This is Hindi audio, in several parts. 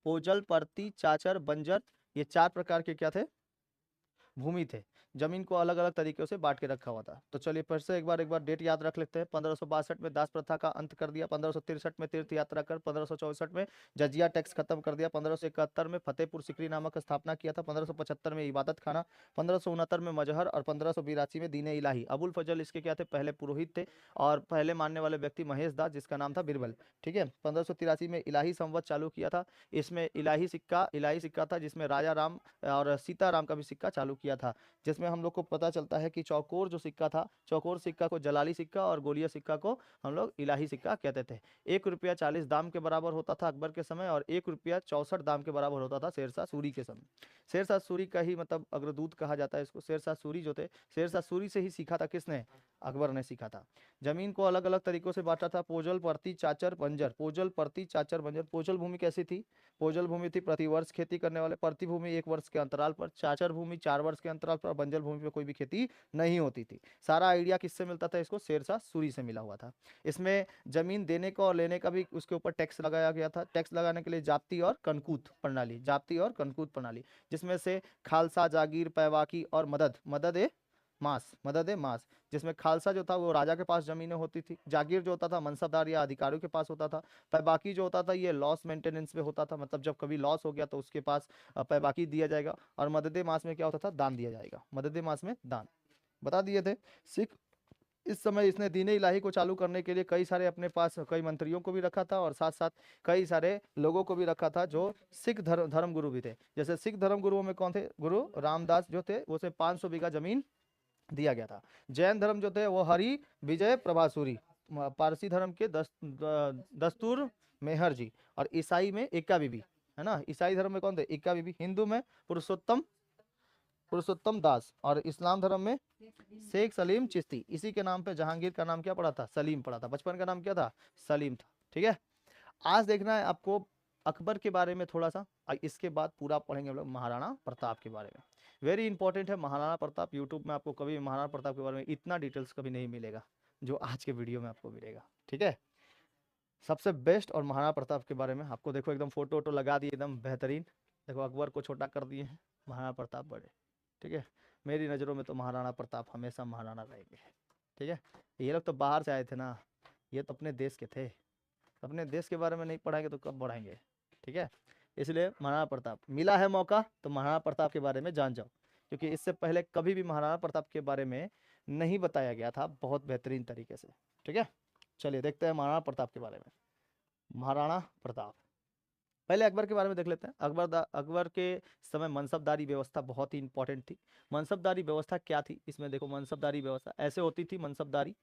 पोजल, परती, चाचर, बंजर, ये 4 प्रकार के क्या थे, भूमि थे। जमीन को अलग अलग तरीकों से बांट के रखा हुआ था। तो चलिए फिर से एक बार डेट याद रख लेते हैं। 1562 में दास प्रथा का अंत कर दिया, 1563 में तीर्थ यात्रा कर, 1564 में जजिया टैक्स खत्म कर दिया, 1571 में फतेहपुर सिकरी नामक स्थापना किया था, 1575 में इबादत खाना, 1569 में मजहर और 1582 में दीन इलाही। अबुल फजल इसके क्या थे, पहले पुरोहित थे और पहले मानने वाले व्यक्ति महेश दास, जिसका नाम था बिरबल। ठीक है। 1583 में इलाही संवत चालू किया था। इसमें इलाही सिक्का था, जिसमें राजा राम और सीताराम का भी सिक्का चालू किया था, जिसमें हम लोग को पता चलता है कि चौकोर जो सिक्का था, चौकोर सिक्का को जलाली सिक्का और गोलिया सिक्का को हम लोग इलाही सिक्का कहते थे। 1 रुपया 40 दाम के बराबर होता था अकबर के समय, और 1 रुपया 64 दाम के बराबर होता था शेरशाह सूरी के समय। शेरशाह सूरी का ही मतलब अग्रदूत कहा जाता है इसको। शेरशाह सूरी जो थे, शेरशाह सूरी से ही सीखा था किसने, अकबर ने सीखा था। जमीन को अलग अलग तरीकों से बांटा था, पोजल, परती, चाचर, बंजर। पोजल, परती, चाचर, बंजर। पोजल भूमि कैसी थी, पोजल भूमि थी प्रतिवर्ष खेती करने वाले, परती भूमि 1 वर्ष के अंतराल पर, चाचर भूमि 4 वर्ष के अंतराल पर, बंजर भूमि पर कोई भी खेती नहीं होती थी। सारा आइडिया किससे मिलता था इसको, शेरशाह सूरी से मिला हुआ था। इसमें जमीन देने का और लेने का भी उसके ऊपर टैक्स लगाया गया था। टैक्स लगाने के लिए जाप्ती और कनकूत प्रणाली, जाप्ती और कनकूत प्रणाली, जिसमें से खालसा, जागीर, पैवाकी और मदद ए मास, जिसमें खालसा जो था वो राजा के पास जमीनें होती थी, जागीर जो होता था मनसबदार या अधिकारियों के पास होता था, पैबाकी जो होता था ये लॉस मेंटेनेंस में होता था, मतलब जब कभी लॉस हो गया तो उसके पास पैबाकी दिया जाएगा, और मदद ए मास में क्या होता था, दान दिया जाएगा, मदद ए मास में दान। बता दिए थे। सिख इस समय इसने दीन इलाही को चालू करने के लिए कई सारे अपने पास कई मंत्रियों को भी रखा था, और साथ साथ कई सारे लोगों को भी रखा था जो सिख धर्म गुरु भी थे। जैसे सिख धर्म गुरुओं में कौन थे, गुरु रामदास जो थे, वो से 500 बीघा जमीन दिया गया था। जैन धर्म जो थे वो हरि विजय प्रभासूरी, पारसी धर्म के दस्तूर मेहर जी, और ईसाई में इक्का बीबी, है ना। ईसाई धर्म में कौन थे, इक्का बीबी। हिंदू में पुरुषोत्तम पुरुषोत्तम दास, और इस्लाम धर्म में शेख सलीम चिश्ती। इसी के नाम पे जहांगीर का नाम क्या पड़ा था, सलीम पड़ा था। बचपन का नाम क्या था, सलीम था। ठीक है। आज देखना है आपको अकबर के बारे में थोड़ा सा, और इसके बाद पूरा पढ़ेंगे हम लोग महाराणा प्रताप के बारे में। वेरी इंपॉर्टेंट है महाराणा प्रताप। यूट्यूब में आपको कभी महाराणा प्रताप के बारे में इतना डिटेल्स कभी नहीं मिलेगा जो आज के वीडियो में आपको मिलेगा। ठीक है। सबसे बेस्ट और महाराणा प्रताप के बारे में आपको देखो एकदम फोटो वोटो लगा दिए एकदम बेहतरीन। देखो अकबर को छोटा कर दिए हैं, महाराणा प्रताप बड़े। ठीक है। मेरी नज़रों में तो महाराणा प्रताप हमेशा महाराणा रहेंगे। ठीक है। ये लोग तो बाहर से आए थे ना, ये तो अपने देश के थे। अपने देश के बारे में नहीं पढ़ाएंगे तो कब पढ़ाएंगे। ठीक है। इसलिए महाराणा प्रताप मिला है मौका तो महाराणा प्रताप के बारे में जान जाओ, क्योंकि इससे पहले कभी भी महाराणा प्रताप के बारे में नहीं बताया गया था बहुत बेहतरीन तरीके से। ठीक है। चलिए देखते हैं महाराणा प्रताप के बारे में। महाराणा प्रताप, पहले अकबर के बारे में देख लेते हैं। अकबर के समय मनसबदारी व्यवस्था बहुत ही इंपॉर्टेंट थी। मनसबदारी व्यवस्था क्या थी, इसमें देखो मनसबदारी व्यवस्था ऐसे होती थी। मनसबदारी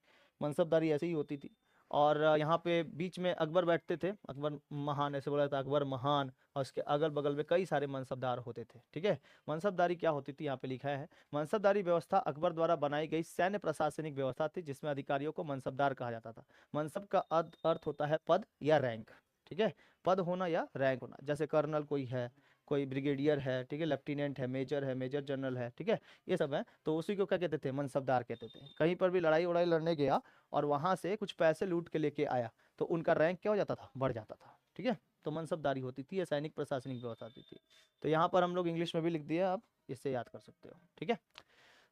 मनसबदारी ऐसे ही होती थी, और यहाँ पे बीच में अकबर बैठते थे। अकबर महान ऐसे बोला जाता है, अकबर महान, और उसके अगल बगल में कई सारे मनसबदार होते थे। ठीक है। मनसबदारी क्या होती थी यहाँ पे लिखा है, मनसबदारी व्यवस्था अकबर द्वारा बनाई गई सैन्य प्रशासनिक व्यवस्था थी, जिसमें अधिकारियों को मनसबदार कहा जाता था। मनसब का अर्थ होता है पद या रैंक। ठीक है। पद होना या रैंक होना, जैसे कर्नल कोई है, कोई ब्रिगेडियर है, ठीक है, लेफ्टिनेंट है, मेजर जनरल है। ठीक है। ये सब है, तो उसी को क्या कहते थे, मनसबदार कहते थे। कहीं पर भी लड़ाई उड़ाई लड़ने गया और वहां से कुछ पैसे लूट के लेके आया तो उनका रैंक क्या हो जाता था, बढ़ जाता था। ठीक है। तो मनसबदारी होती थी, या सैनिक प्रशासनिक व्यवस्था होती थी। तो यहाँ पर हम लोग इंग्लिश में भी लिख दिया, आप इससे याद कर सकते हो। ठीक है।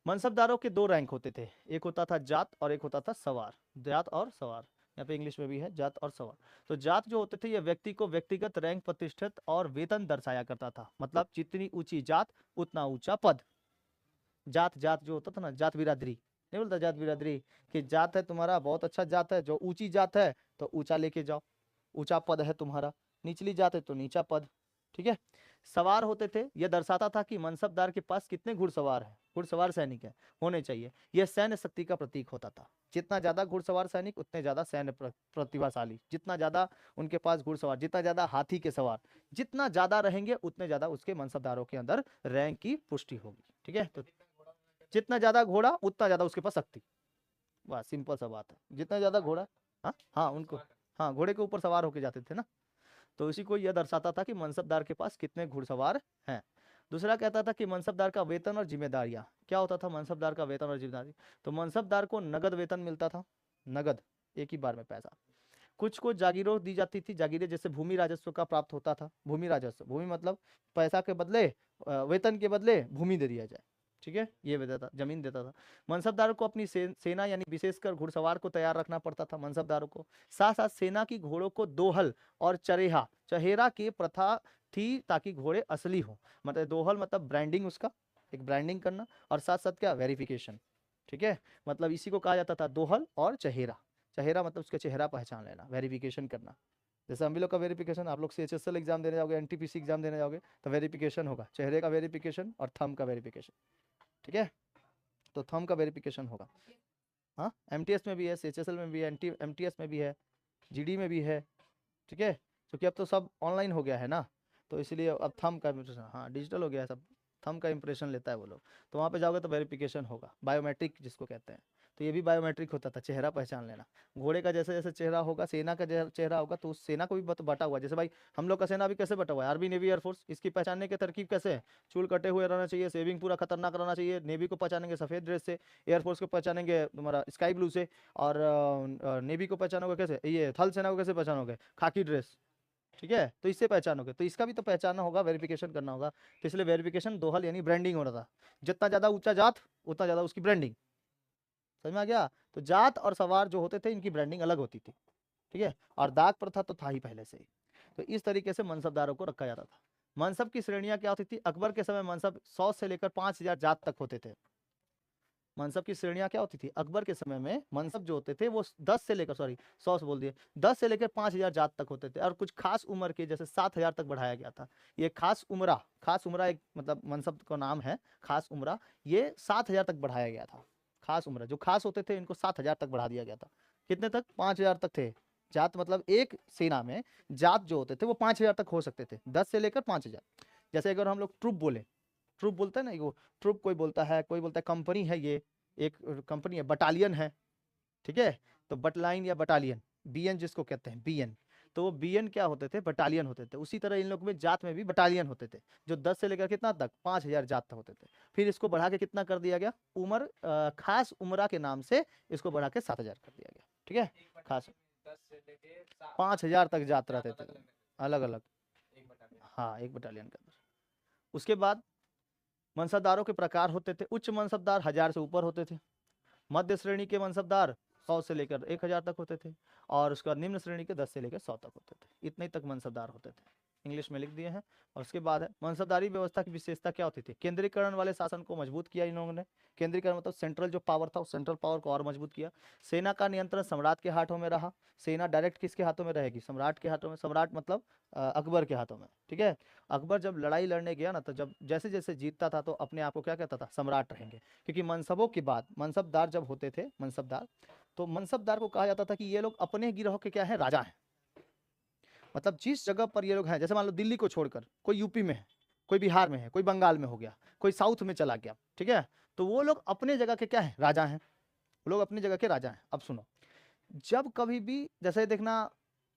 मनसबदारों के 2 रैंक होते थे, एक होता था जात और एक होता था सवार। जात और सवार, यहाँ पे इंग्लिश में भी है जात और सवार। तो जात जो होते थे ये व्यक्ति को व्यक्तिगत रैंक, प्रतिष्ठित और वेतन दर्शाया करता था। मतलब जितनी ऊंची जात उतना ऊंचा पद। जात जात जो होता था ना, जात बिरादरी नहीं बोलता, जात बिरादरी कि जात है तुम्हारा बहुत अच्छा जात है, जो ऊंची जात है तो ऊंचा लेके जाओ, ऊंचा पद है तुम्हारा। निचली जात है तो नीचा पद। ठीक है। सवार होते थे, यह दर्शाता था कि मनसबदार के पास कितने घुड़सवार हैं, घुड़सवार सैनिक है होने चाहिए। यह सैन्य शक्ति का प्रतीक होता था। जितना ज्यादा घुड़सवार सैनिक उतने ज्यादा सैन्य प्रतिभाशाली। जितना ज्यादा उनके पास घुड़सवार, जितना ज्यादा हाथी के सवार जितना ज्यादा रहेंगे उतने ज्यादा उसके मनसबदारों के अंदर रैंक की पुष्टि होगी। ठीक है। तो जितना ज्यादा घोड़ा उतना ज्यादा उसके पास शक्ति। वाह, सिंपल सा बात है। जितना ज्यादा घोड़ा, हाँ हाँ उनको, हाँ घोड़े के ऊपर सवार होके जाते थे ना, तो इसी को यह दर्शाता था कि मनसबदार के पास कितने घुड़सवार हैं। दूसरा कहता था कि मनसबदार का वेतन और जिम्मेदारियां क्या होता था। मनसबदार का वेतन और जिम्मेदारी, तो मनसबदार को नगद वेतन मिलता था, नगद, एक ही बार में पैसा। कुछ को जागीरों दी जाती थी, जागीरें जैसे भूमि राजस्व का प्राप्त होता था। भूमि राजस्व, भूमि मतलब पैसा के बदले वेतन के बदले भूमि दे दिया जाए, ठीक है, ये देता था, जमीन देता था। मनसबदारों को अपनी सेना यानी विशेषकर घुड़सवार को तैयार रखना पड़ता था मनसबदारों को। साथ साथ सेना की घोड़ों को दोहल और चहेरा की प्रथा थी ताकि घोड़े असली हो। मतलब दोहल मतलब ब्रांडिंग, उसका एक ब्रांडिंग करना, और साथ साथ क्या, वेरिफिकेशन, ठीक है। मतलब इसी को कहा जाता था दोहल और चहेरा। चहेरा मतलब उसका चेहरा पहचान लेना, वेरिफिकेशन करना। जैसे हम भी लोग का वेरिफिकेशन, आप लोग CHSL एग्जाम देने जाओगे, NTPC एग्जाम देने जाओगे तो वेरिफिकेशन होगा, चेहरे का वेरिफिकेशन और थंब का वेरिफिकेशन, ठीक है। तो थंब का वेरिफिकेशन होगा। हाँ, MTS में भी है, CHSL में भी है, MTS में भी है, GD में भी है, ठीक है। क्योंकि अब तो सब ऑनलाइन हो गया है ना, तो इसलिए अब थंब का इम्प्रेशन, हाँ डिजिटल हो गया है सब, थंब का इम्प्रेशन लेता है वो लोग। तो वहाँ पे जाओगे तो वेरिफिकेशन होगा, बायोमेट्रिक जिसको कहते हैं। तो ये भी बायोमेट्रिक होता था, चेहरा पहचान लेना। घोड़े का जैसे जैसे चेहरा होगा, सेना का चेहरा होगा, तो उस सेना को भी बटा हुआ है। जैसे भाई हम लोग का सेना भी कैसे बटा हुआ है, आर्मी, नेवी, एयरफोर्स, इसकी पहचानने की तरकीब कैसे है, चूल कटे हुए रहना चाहिए, सेविंग पूरा खतरनाक रहना चाहिए। नेवी को पहचानेंगे सफ़ेद ड्रेस से, एयरफोर्स को पहचानेंगे तुम्हारा स्काई ब्लू से, और नेवी को पहचानोगे कैसे, ये थल सेना को कैसे पहचानोगे, खाकी ड्रेस, ठीक है। तो इससे पहचानोगे, तो इसका भी तो पहचानना होगा, वेरिफिकेशन करना होगा। तो इसलिए वेरिफिकेशन दोहल यानी ब्रांडिंग हो रहा था। जितना ज्यादा ऊंचा जात उतना ज्यादा उसकी ब्रांडिंग, समझ में आ गया। तो जात और सवार जो होते थे इनकी ब्रांडिंग अलग होती थी, ठीक है। और दाग प्रथा तो था ही पहले से ही। तो इस तरीके से मनसबदारों को रखा जाता था। मनसब की श्रेणियां क्या होती थी, अकबर के समय मनसब 100 से लेकर 5000 जात तक होते थे। मनसब की श्रेणियां क्या होती थी अकबर के समय में, मनसब जो होते थे वो 10 से लेकर, सॉरी 100 से बोल दिए, 10 से लेकर 5000 जात तक होते थे। और कुछ खास उम्र के जैसे 7000 तक बढ़ाया गया था। ये खास उम्रा एक मतलब मनसब का नाम है, खास उम्रा, ये 7000 तक बढ़ाया गया था। खास उम्र जो खास होते थे इनको 7000 तक बढ़ा दिया गया था। कितने तक, 5000 तक थे। जात मतलब एक सेना में जात जो होते थे वो 5000 तक हो सकते थे, 10 से लेकर 5000। जैसे अगर हम लोग ट्रुप बोले, ट्रुप बोलते हैं ना, वो ट्रुप कोई बोलता है, कोई बोलता है कंपनी है, ये एक कंपनी है, बटालियन है, ठीक है। तो बटलाइन या बटालियन, BN जिसको कहते हैं, BN, तो वो BN क्या होते थे, बटालियन होते थे। उसी तरह इन लोग में जात में भी बटालियन होते थे, जो 10 से लेकर कितना तक, 5000 जात तक होते थे। फिर इसको बढ़ा के कितना कर दिया गया, उम्र खास उम्रा के नाम से इसको बढ़ा के 7000 कर दिया गया, ठीक है। खास 5000 तक जात रहते थे अलग अलग, हाँ एक बटालियन के अंदर। उसके बाद मनसबदारों के प्रकार होते थे। उच्च मनसबदार 1000 से ऊपर होते थे, मध्य श्रेणी के मनसबदार 100 से लेकर 1000 तक होते थे, और उसके बाद निम्न श्रेणी के 10 से लेकर 100 तक होते थे। इतने तक मनसबदार होते थे, इंग्लिश में लिख दिए हैं। और उसके बाद है मनसबदारी व्यवस्था की विशेषता क्या होती थी, केंद्रीकरण वाले शासन को मजबूत किया इन लोगों ने। केंद्रीकरण मतलब सेंट्रल जो पावर था, उस सेंट्रल पावर को और मजबूत किया। सेना का नियंत्रण सम्राट के हाथों में रहा। सेना डायरेक्ट किसके हाथों में रहेगी, सम्राट के हाथों में। सम्राट मतलब अकबर के हाथों में, ठीक है। अकबर जब लड़ाई लड़ने गया ना, तो जब जैसे जैसे जीतता था तो अपने आप को क्या कहता था, सम्राट रहेंगे। क्योंकि मनसबों के बाद मनसबदार जब होते थे, मनसबदार, तो मनसबदार को कहा जाता था कि ये लोग अपने गिरोह के क्या है, राजा हैं। मतलब जिस जगह पर ये लोग हैं, जैसे मान लो दिल्ली को छोड़कर कोई यूपी में है, कोई बिहार में है, कोई बंगाल में हो गया, कोई साउथ में चला गया, ठीक है। तो वो लोग अपने जगह के क्या है, राजा हैं। वो लोग अपनी जगह के राजा हैं। अब सुनो, जब कभी भी जैसे देखना,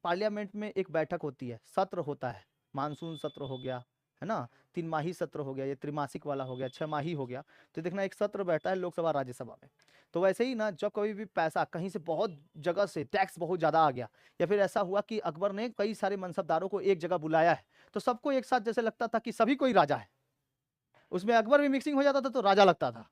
पार्लियामेंट में एक बैठक होती है, सत्र होता है, मानसून सत्र हो गया, है ना, 3 माही सत्र हो गया, ये त्रिमासिक वाला हो गया, 6 माही हो गया। तो देखना एक सत्र बैठता है लोकसभा राज्यसभा में। तो वैसे ही ना, जब कभी भी पैसा कहीं से बहुत जगह से टैक्स बहुत ज्यादा आ गया, या फिर ऐसा हुआ कि अकबर ने कई सारे मनसबदारों को एक जगह बुलाया है, तो सबको एक साथ जैसे लगता था कि सभी कोई राजा है, उसमें अकबर भी मिक्सिंग हो जाता था तो राजा लगता था।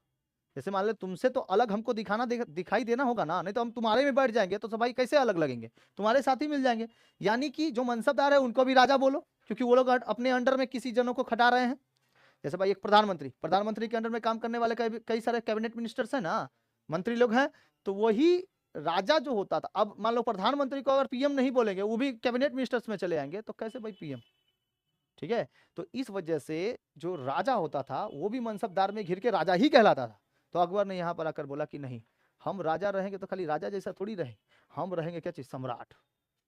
जैसे मान लो तुमसे तो अलग हमको दिखाई देना होगा ना, नहीं तो हम तुम्हारे में बैठ जाएंगे, तो सब भाई कैसे अलग लगेंगे, तुम्हारे साथ ही मिल जाएंगे। यानी कि जो मनसबदार है उनको भी राजा बोलो, क्योंकि वो लोग अपने अंडर में किसी जनों को खटा रहे हैं। जैसे भाई एक प्रधानमंत्री के अंडर में काम करने वाले कई सारे कैबिनेट मिनिस्टर्स हैं ना, मंत्री लोग हैं। तो वही राजा जो होता था, अब मान लो प्रधानमंत्री को अगर PM नहीं बोलेंगे, वो भी कैबिनेट मिनिस्टर्स में चले आएंगे, तो कैसे भाई PM, ठीक है। तो इस वजह से जो राजा होता था वो भी मनसबदार में घिर के राजा ही कहलाता था। तो अकबर ने यहाँ पर आकर बोला कि नहीं, हम राजा रहेंगे तो खाली राजा जैसा थोड़ी रहे, हम रहेंगे क्या चीज, सम्राट।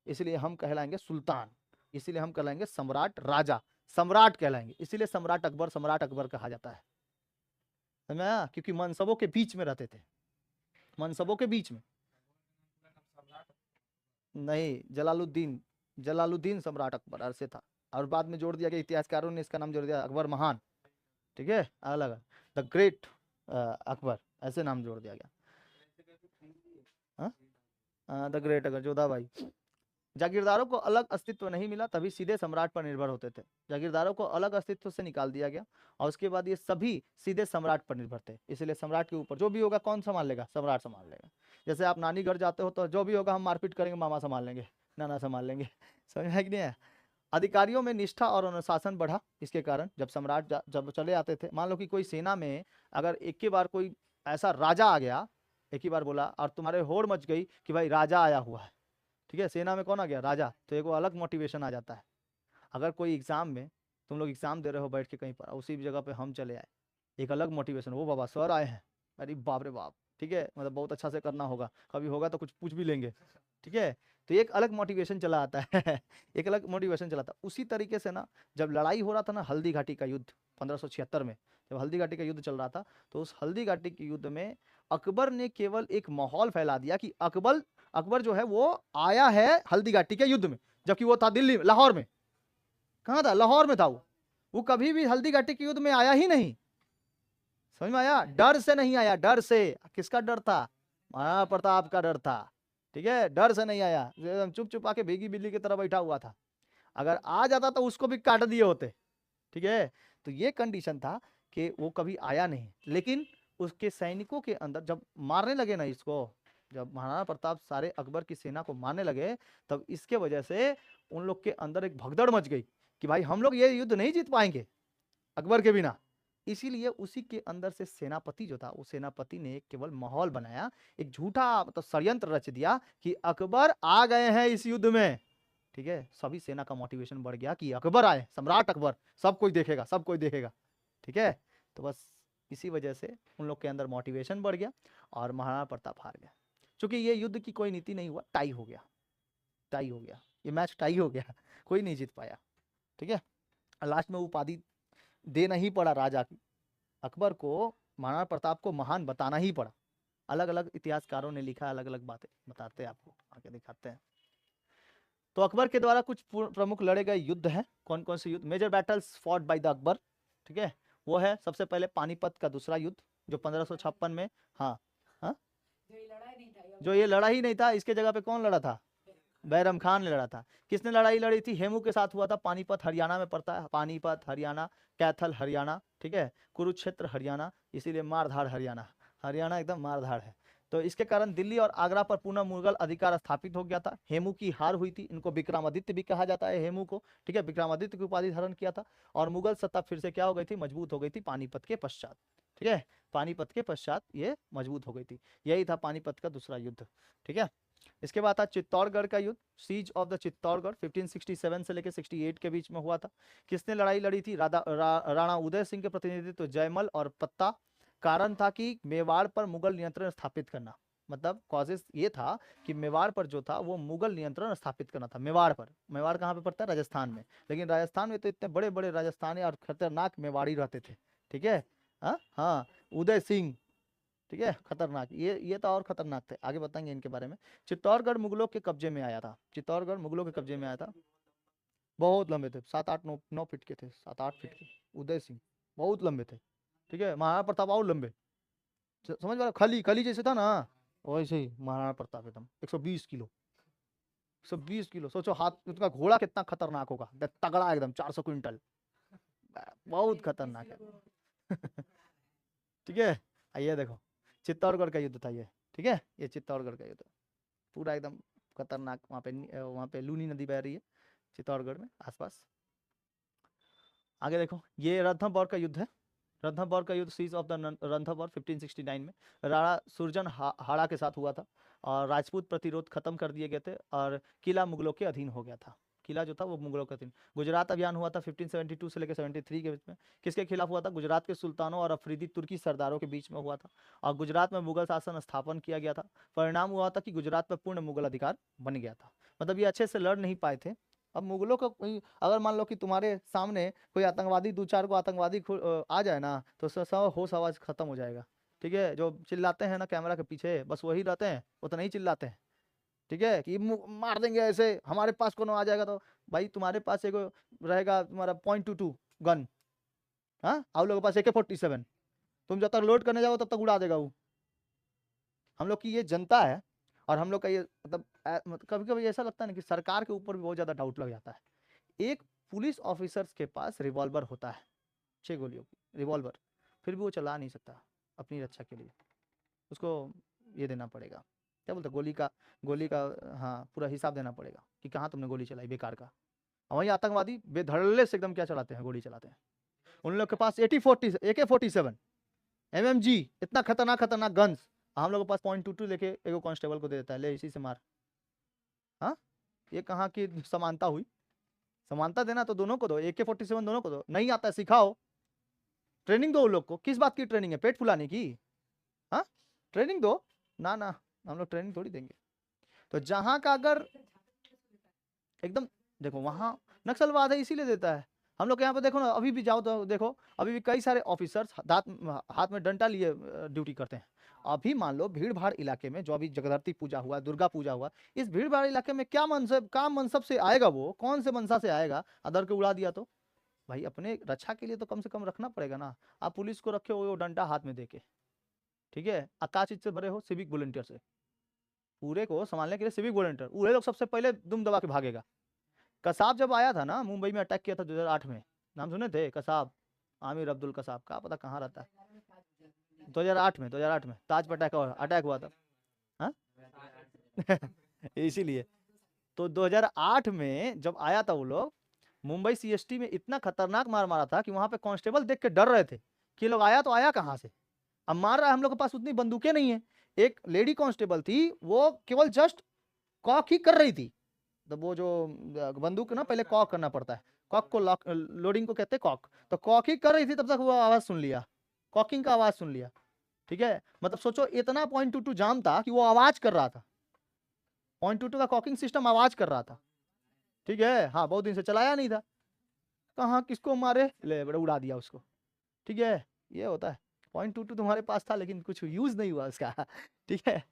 इसलिए हम कहलाएंगे सुल्तान, इसीलिए हम कहलाएंगे सम्राट, राजा सम्राट कहलाएंगे, इसीलिए सम्राट अकबर कहा जाता है। समझ में आया? क्योंकि मनसबों के बीच में रहते थे, मनसबों के बीच में। नहीं, जलालुद्दीन, जलालुद्दीन सम्राट अकबर ऐसे था। और बाद में जोड़ दिया गया, इतिहासकारों ने इसका नाम जोड़ दिया अकबर महान, ठीक है, अलग, द ग्रेट अकबर, ऐसे नाम जोड़ दिया गया। द ग्रेट अकबर, जोधा भाई, जागीरदारों को अलग अस्तित्व नहीं मिला, तभी सीधे सम्राट पर निर्भर होते थे। जागीरदारों को अलग अस्तित्व से निकाल दिया गया और उसके बाद ये सभी सीधे सम्राट पर निर्भर थे। इसलिए सम्राट के ऊपर जो भी होगा कौन संभाल लेगा? सम्राट संभाल लेगा। जैसे आप नानी घर जाते हो तो जो भी होगा हम मारपीट करेंगे, मामा संभाल लेंगे, नाना संभाल लेंगे। समझ में है कि नहीं है? अधिकारियों में निष्ठा और अनुशासन बढ़ा इसके कारण। जब सम्राट जब चले आते थे, मान लो कि कोई सेना में अगर एक ही बार कोई ऐसा राजा आ गया, एक ही बार बोला और तुम्हारे होड़ मच गई कि भाई राजा आया हुआ है, ठीक है, सेना में कौन आ गया? राजा, तो एक वो अलग मोटिवेशन आ जाता है। अगर कोई एग्जाम में तुम लोग एग्जाम दे रहे हो बैठ के कहीं पर, उसी जगह पे हम चले आए, एक अलग मोटिवेशन, वो बाबा सर आए हैं, अरे बाप रे बाप, ठीक है, मतलब बहुत अच्छा से करना होगा, कभी होगा तो कुछ पूछ भी लेंगे, ठीक है, तो एक अलग मोटिवेशन चला आता है। एक अलग मोटिवेशन चला था। उसी तरीके से ना जब लड़ाई हो रहा था ना, हल्दी घाटी का युद्ध 1576 में, जब हल्दी घाटी का युद्ध चल रहा था, तो उस हल्दी घाटी के युद्ध में अकबर ने केवल एक माहौल फैला दिया कि अकबर जो है वो आया है हल्दी घाटी के युद्ध में, जबकि वो था दिल्ली, लाहौर में। कहाँ था? लाहौर में था वो कभी भी हल्दी घाटी के युद्ध में आया ही नहीं। समझ में आया? डर से नहीं आया, डर से। किसका डर था? महाराणा प्रताप का डर था, ठीक है, डर से नहीं आया, एकदम चुप चुप आके भीगी बिल्ली की तरह बैठा हुआ था। अगर आ जाता तो उसको भी काट दिए होते, ठीक है। तो ये कंडीशन था कि वो कभी आया नहीं, लेकिन उसके सैनिकों के अंदर जब मारने लगे ना इसको, जब महाराणा प्रताप सारे अकबर की सेना को मारने लगे, तब इसके वजह से उन लोग के अंदर एक भगदड़ मच गई कि भाई हम लोग ये युद्ध नहीं जीत पाएंगे अकबर के बिना। इसीलिए उसी के अंदर से सेनापति जो था, उस सेनापति ने केवल माहौल बनाया, एक झूठा मतलब षड्यंत्र रच दिया कि अकबर आ गए हैं इस युद्ध में, ठीक है। सभी सेना का मोटिवेशन बढ़ गया कि अकबर आए, सम्राट अकबर, सब कोई देखेगा, सब कोई देखेगा, ठीक है। तो बस इसी वजह से उन लोग के अंदर मोटिवेशन बढ़ गया और महाराणा प्रताप हार गया। क्योंकि ये युद्ध की कोई नीति नहीं हुआ, टाई हो गया, टाई हो गया, ये मैच टाई हो गया, कोई नहीं जीत पाया, ठीक है। लास्ट में उपाधि देना ही पड़ा राजा की, अकबर को महाराणा प्रताप को महान बताना ही पड़ा। अलग अलग इतिहासकारों ने लिखा, अलग अलग बातें बताते हैं, आपको आगे दिखाते हैं। तो अकबर के द्वारा कुछ प्रमुख लड़े गए युद्ध हैं। कौन कौन से युद्ध? Major battles fought by the Akbar, ठीक है, वो है सबसे पहले पानीपत का दूसरा युद्ध जो 1556 में, हाँ हाँ, जो ये लड़ा ही नहीं था, इसके जगह पे कौन लड़ा था? बैरम खान ने लड़ा था। किसने लड़ाई लड़ी थी? हेमू के साथ हुआ था। पानीपत हरियाणा में पड़ता है, पानीपत हरियाणा, कैथल हरियाणा, ठीक है, कुरुक्षेत्र हरियाणा, इसीलिए मारधाड़ हरियाणा, हरियाणा एकदम मारधाड़ है। तो इसके कारण दिल्ली और आगरा पर पुनः मुगल अधिकार स्थापित हो गया था। हेमू की हार हुई थी, इनको विक्रमादित्य भी कहा जाता है हेमू को, ठीक है, विक्रमादित्य की उपाधि धारण किया था। और मुगल सत्ता फिर से क्या हो गई थी? मजबूत हो गई थी पानीपत के पश्चात, ठीक है, पानीपत के पश्चात ये मजबूत हो गई थी। यही था पानीपत का दूसरा युद्ध, ठीक है। इसके बाद था चित्तौड़गढ़ का युद्ध, सीज ऑफ द चित्तौड़गढ़ 1567 से लेकर 68 के बीच में हुआ था। किसने लड़ाई लड़ी थी? राणा उदय सिंह के प्रतिनिधित्व जयमल और पत्ता। कारण था कि मेवाड़ पर मुगल नियंत्रण स्थापित करना, मतलब कॉजेस ये था कि मेवाड़ पर जो था वो मुगल नियंत्रण स्थापित करना था। मेवाड़ पर, मेवाड़ कहाँ पे पड़ता है? राजस्थान में। लेकिन राजस्थान में तो इतने बड़े बड़े राजस्थानी और खतरनाक मेवाड़ी रहते थे, ठीक है। हाँ हाँ, उदय सिंह, ठीक है, खतरनाक, ये तो और खतरनाक थे, आगे बताएंगे इनके बारे में। चित्तौड़गढ़ मुगलों के कब्जे में आया था, चित्तौड़गढ़ मुगलों के कब्जे में आया था। बहुत लंबे थे, 7 8 9 9 फीट के थे, 7 8 फीट के। उदय सिंह बहुत लंबे थे, ठीक है। महाराणा प्रताप और लंबे, समझ वाला, खली खली जैसे था ना, वैसे ही महाराणा प्रताप एकदम 120 किलो, 120 किलो, सोचो हाथ उसका घोड़ा कितना खतरनाक होगा, तगड़ा एकदम 400 क्विंटल, बहुत खतरनाक है। ठीक है। आइए देखो, चित्तौड़गढ़ का युद्ध था ये, ठीक है, ये चित्तौड़गढ़ का युद्ध पूरा एकदम खतरनाक। वहाँ पे लूनी नदी बह रही है चित्तौड़गढ़ में आसपास। आगे देखो, ये रणथंभौर का युद्ध है। रणथंभौर का युद्ध, सीज ऑफ द रणथंभौर 1569 में राणा सुरजन हाड़ा के साथ हुआ था और राजपूत प्रतिरोध खत्म कर दिए गए थे और किला मुगलों के अधीन हो गया था। किला जो था वो मुगलों के अधीन। गुजरात अभियान हुआ था 1572 से लेकर 73 के बीच में। किसके खिलाफ हुआ था? गुजरात के सुल्तानों और अफरीदी तुर्की सरदारों के बीच में हुआ था और गुजरात में मुगल शासन स्थापन किया गया था। परिणाम हुआ था कि गुजरात में पूर्ण मुगल अधिकार बन गया था। मतलब ये अच्छे से लड़ नहीं पाए थे। अब मुगलों का कोई, अगर मान लो कि तुम्हारे सामने कोई आतंकवादी, 2 4 को आतंकवादी आ जाए ना, तो सब होश आवाज खत्म हो जाएगा, ठीक है। जो चिल्लाते हैं ना कैमरा के पीछे, बस वही रहते हैं, वो तो नहीं चिल्लाते हैं, ठीक है, कि मार देंगे ऐसे, हमारे पास कोनो आ जाएगा तो। भाई तुम्हारे पास एक रहेगा तुम्हारा .22 गन, हाँ, आप लोगों के पास AK-47, तुम जब तक लोड करने जाओ तब तक उड़ा देगा वो। हम लोग की ये जनता है, और हम लोग का ये मतलब कभी कभी ऐसा लगता है ना कि सरकार के ऊपर भी बहुत ज्यादा डाउट लग जाता है। एक पुलिस ऑफिसर्स के पास रिवॉल्वर होता है, 6 गोलियों की रिवॉल्वर, फिर भी वो चला नहीं सकता अपनी रक्षा के लिए, उसको ये देना पड़ेगा, क्या बोलते हैं, गोली का हाँ पूरा हिसाब देना पड़ेगा कि कहाँ तुमने गोली चलाई बेकार का। और वहीं आतंकवादी बेधड़ल्ले से एकदम क्या चलाते हैं, गोली चलाते हैं। उन लोग के पास AK-47 MMG, इतना खतरनाक खतरनाक गन्स, हम लोग के पास .22 लेके एगो कांस्टेबल को दे देता है, ले इसी से मार। हाँ, ये कहाँ की समानता हुई? समानता देना तो दोनों को दो, AK-47 दोनों को दो, नहीं आता है सिखाओ, ट्रेनिंग दो उन लोग को। किस बात की ट्रेनिंग है, पेट फुलाने की? हाँ, ट्रेनिंग दो ना ना, हम लोग ट्रेनिंग थोड़ी देंगे। तो जहां का अगर एकदम देखो वहां नक्सलवाद है इसीलिए देता है। हम लोग यहाँ पे देखो ना, अभी भी जाओ तो देखो, अभी भी कई सारे ऑफिसर्स हाथ में डंडा लिए ड्यूटी करते हैं। अभी मान लो भीड़ भाड़ इलाके में, जो अभी जगधरती पूजा हुआ, दुर्गा पूजा हुआ, इस भीड़ भाड़ इलाके में क्या मनसब से आएगा, वो कौन से मनसा से आएगा, अदर के उड़ा दिया तो? भाई अपने रक्षा के लिए तो कम से कम रखना पड़ेगा ना। आप पुलिस को रखे हो वो डंडा हाथ में देके, ठीक है, क्या चीज से भरे हो, सिविक वॉलंटियर से, पूरे को संभालने के लिए सिविक वॉलंटियर, वो लोग सबसे पहले दुम दबा के भागेगा। कसाब जब आया था ना, मुंबई में अटैक किया था 2008 में, नाम सुने थे कसाब, आमिर अब्दुल कसाब, का पता कहाँ रहता है। 2008 में ताज पर अटैक हुआ था। हाँ इसीलिए तो 2008 में जब आया था वो लोग, मुंबई CST में इतना खतरनाक मार मारा था कि वहां पे कांस्टेबल देख के डर रहे थे कि लोग आया तो आया कहाँ से, अब मार रहा है, हम लोग के पास उतनी बंदूकें नहीं है। एक लेडी कांस्टेबल थी, वो केवल जस्ट कॉक ही कर रही थी, तो वो जो बंदूक ना पहले कॉक करना पड़ता है, कॉक को लॉक लोडिंग को कहते हैं कॉक, तो कॉक ही कर रही थी, तब तक वो आवाज सुन लिया, कॉकिंग का आवाज सुन लिया, ठीक है। मतलब सोचो इतना .22 जाम था कि वो आवाज कर रहा था, .22 का कॉकिंग सिस्टम आवाज कर रहा था, ठीक है। हाँ, बहुत दिन से चलाया नहीं था, कहाँ किसको मारे, ले बड़े उड़ा दिया उसको, ठीक है। ये होता है, .22 तुम्हारे पास था लेकिन कुछ यूज नहीं हुआ उसका ठीक है।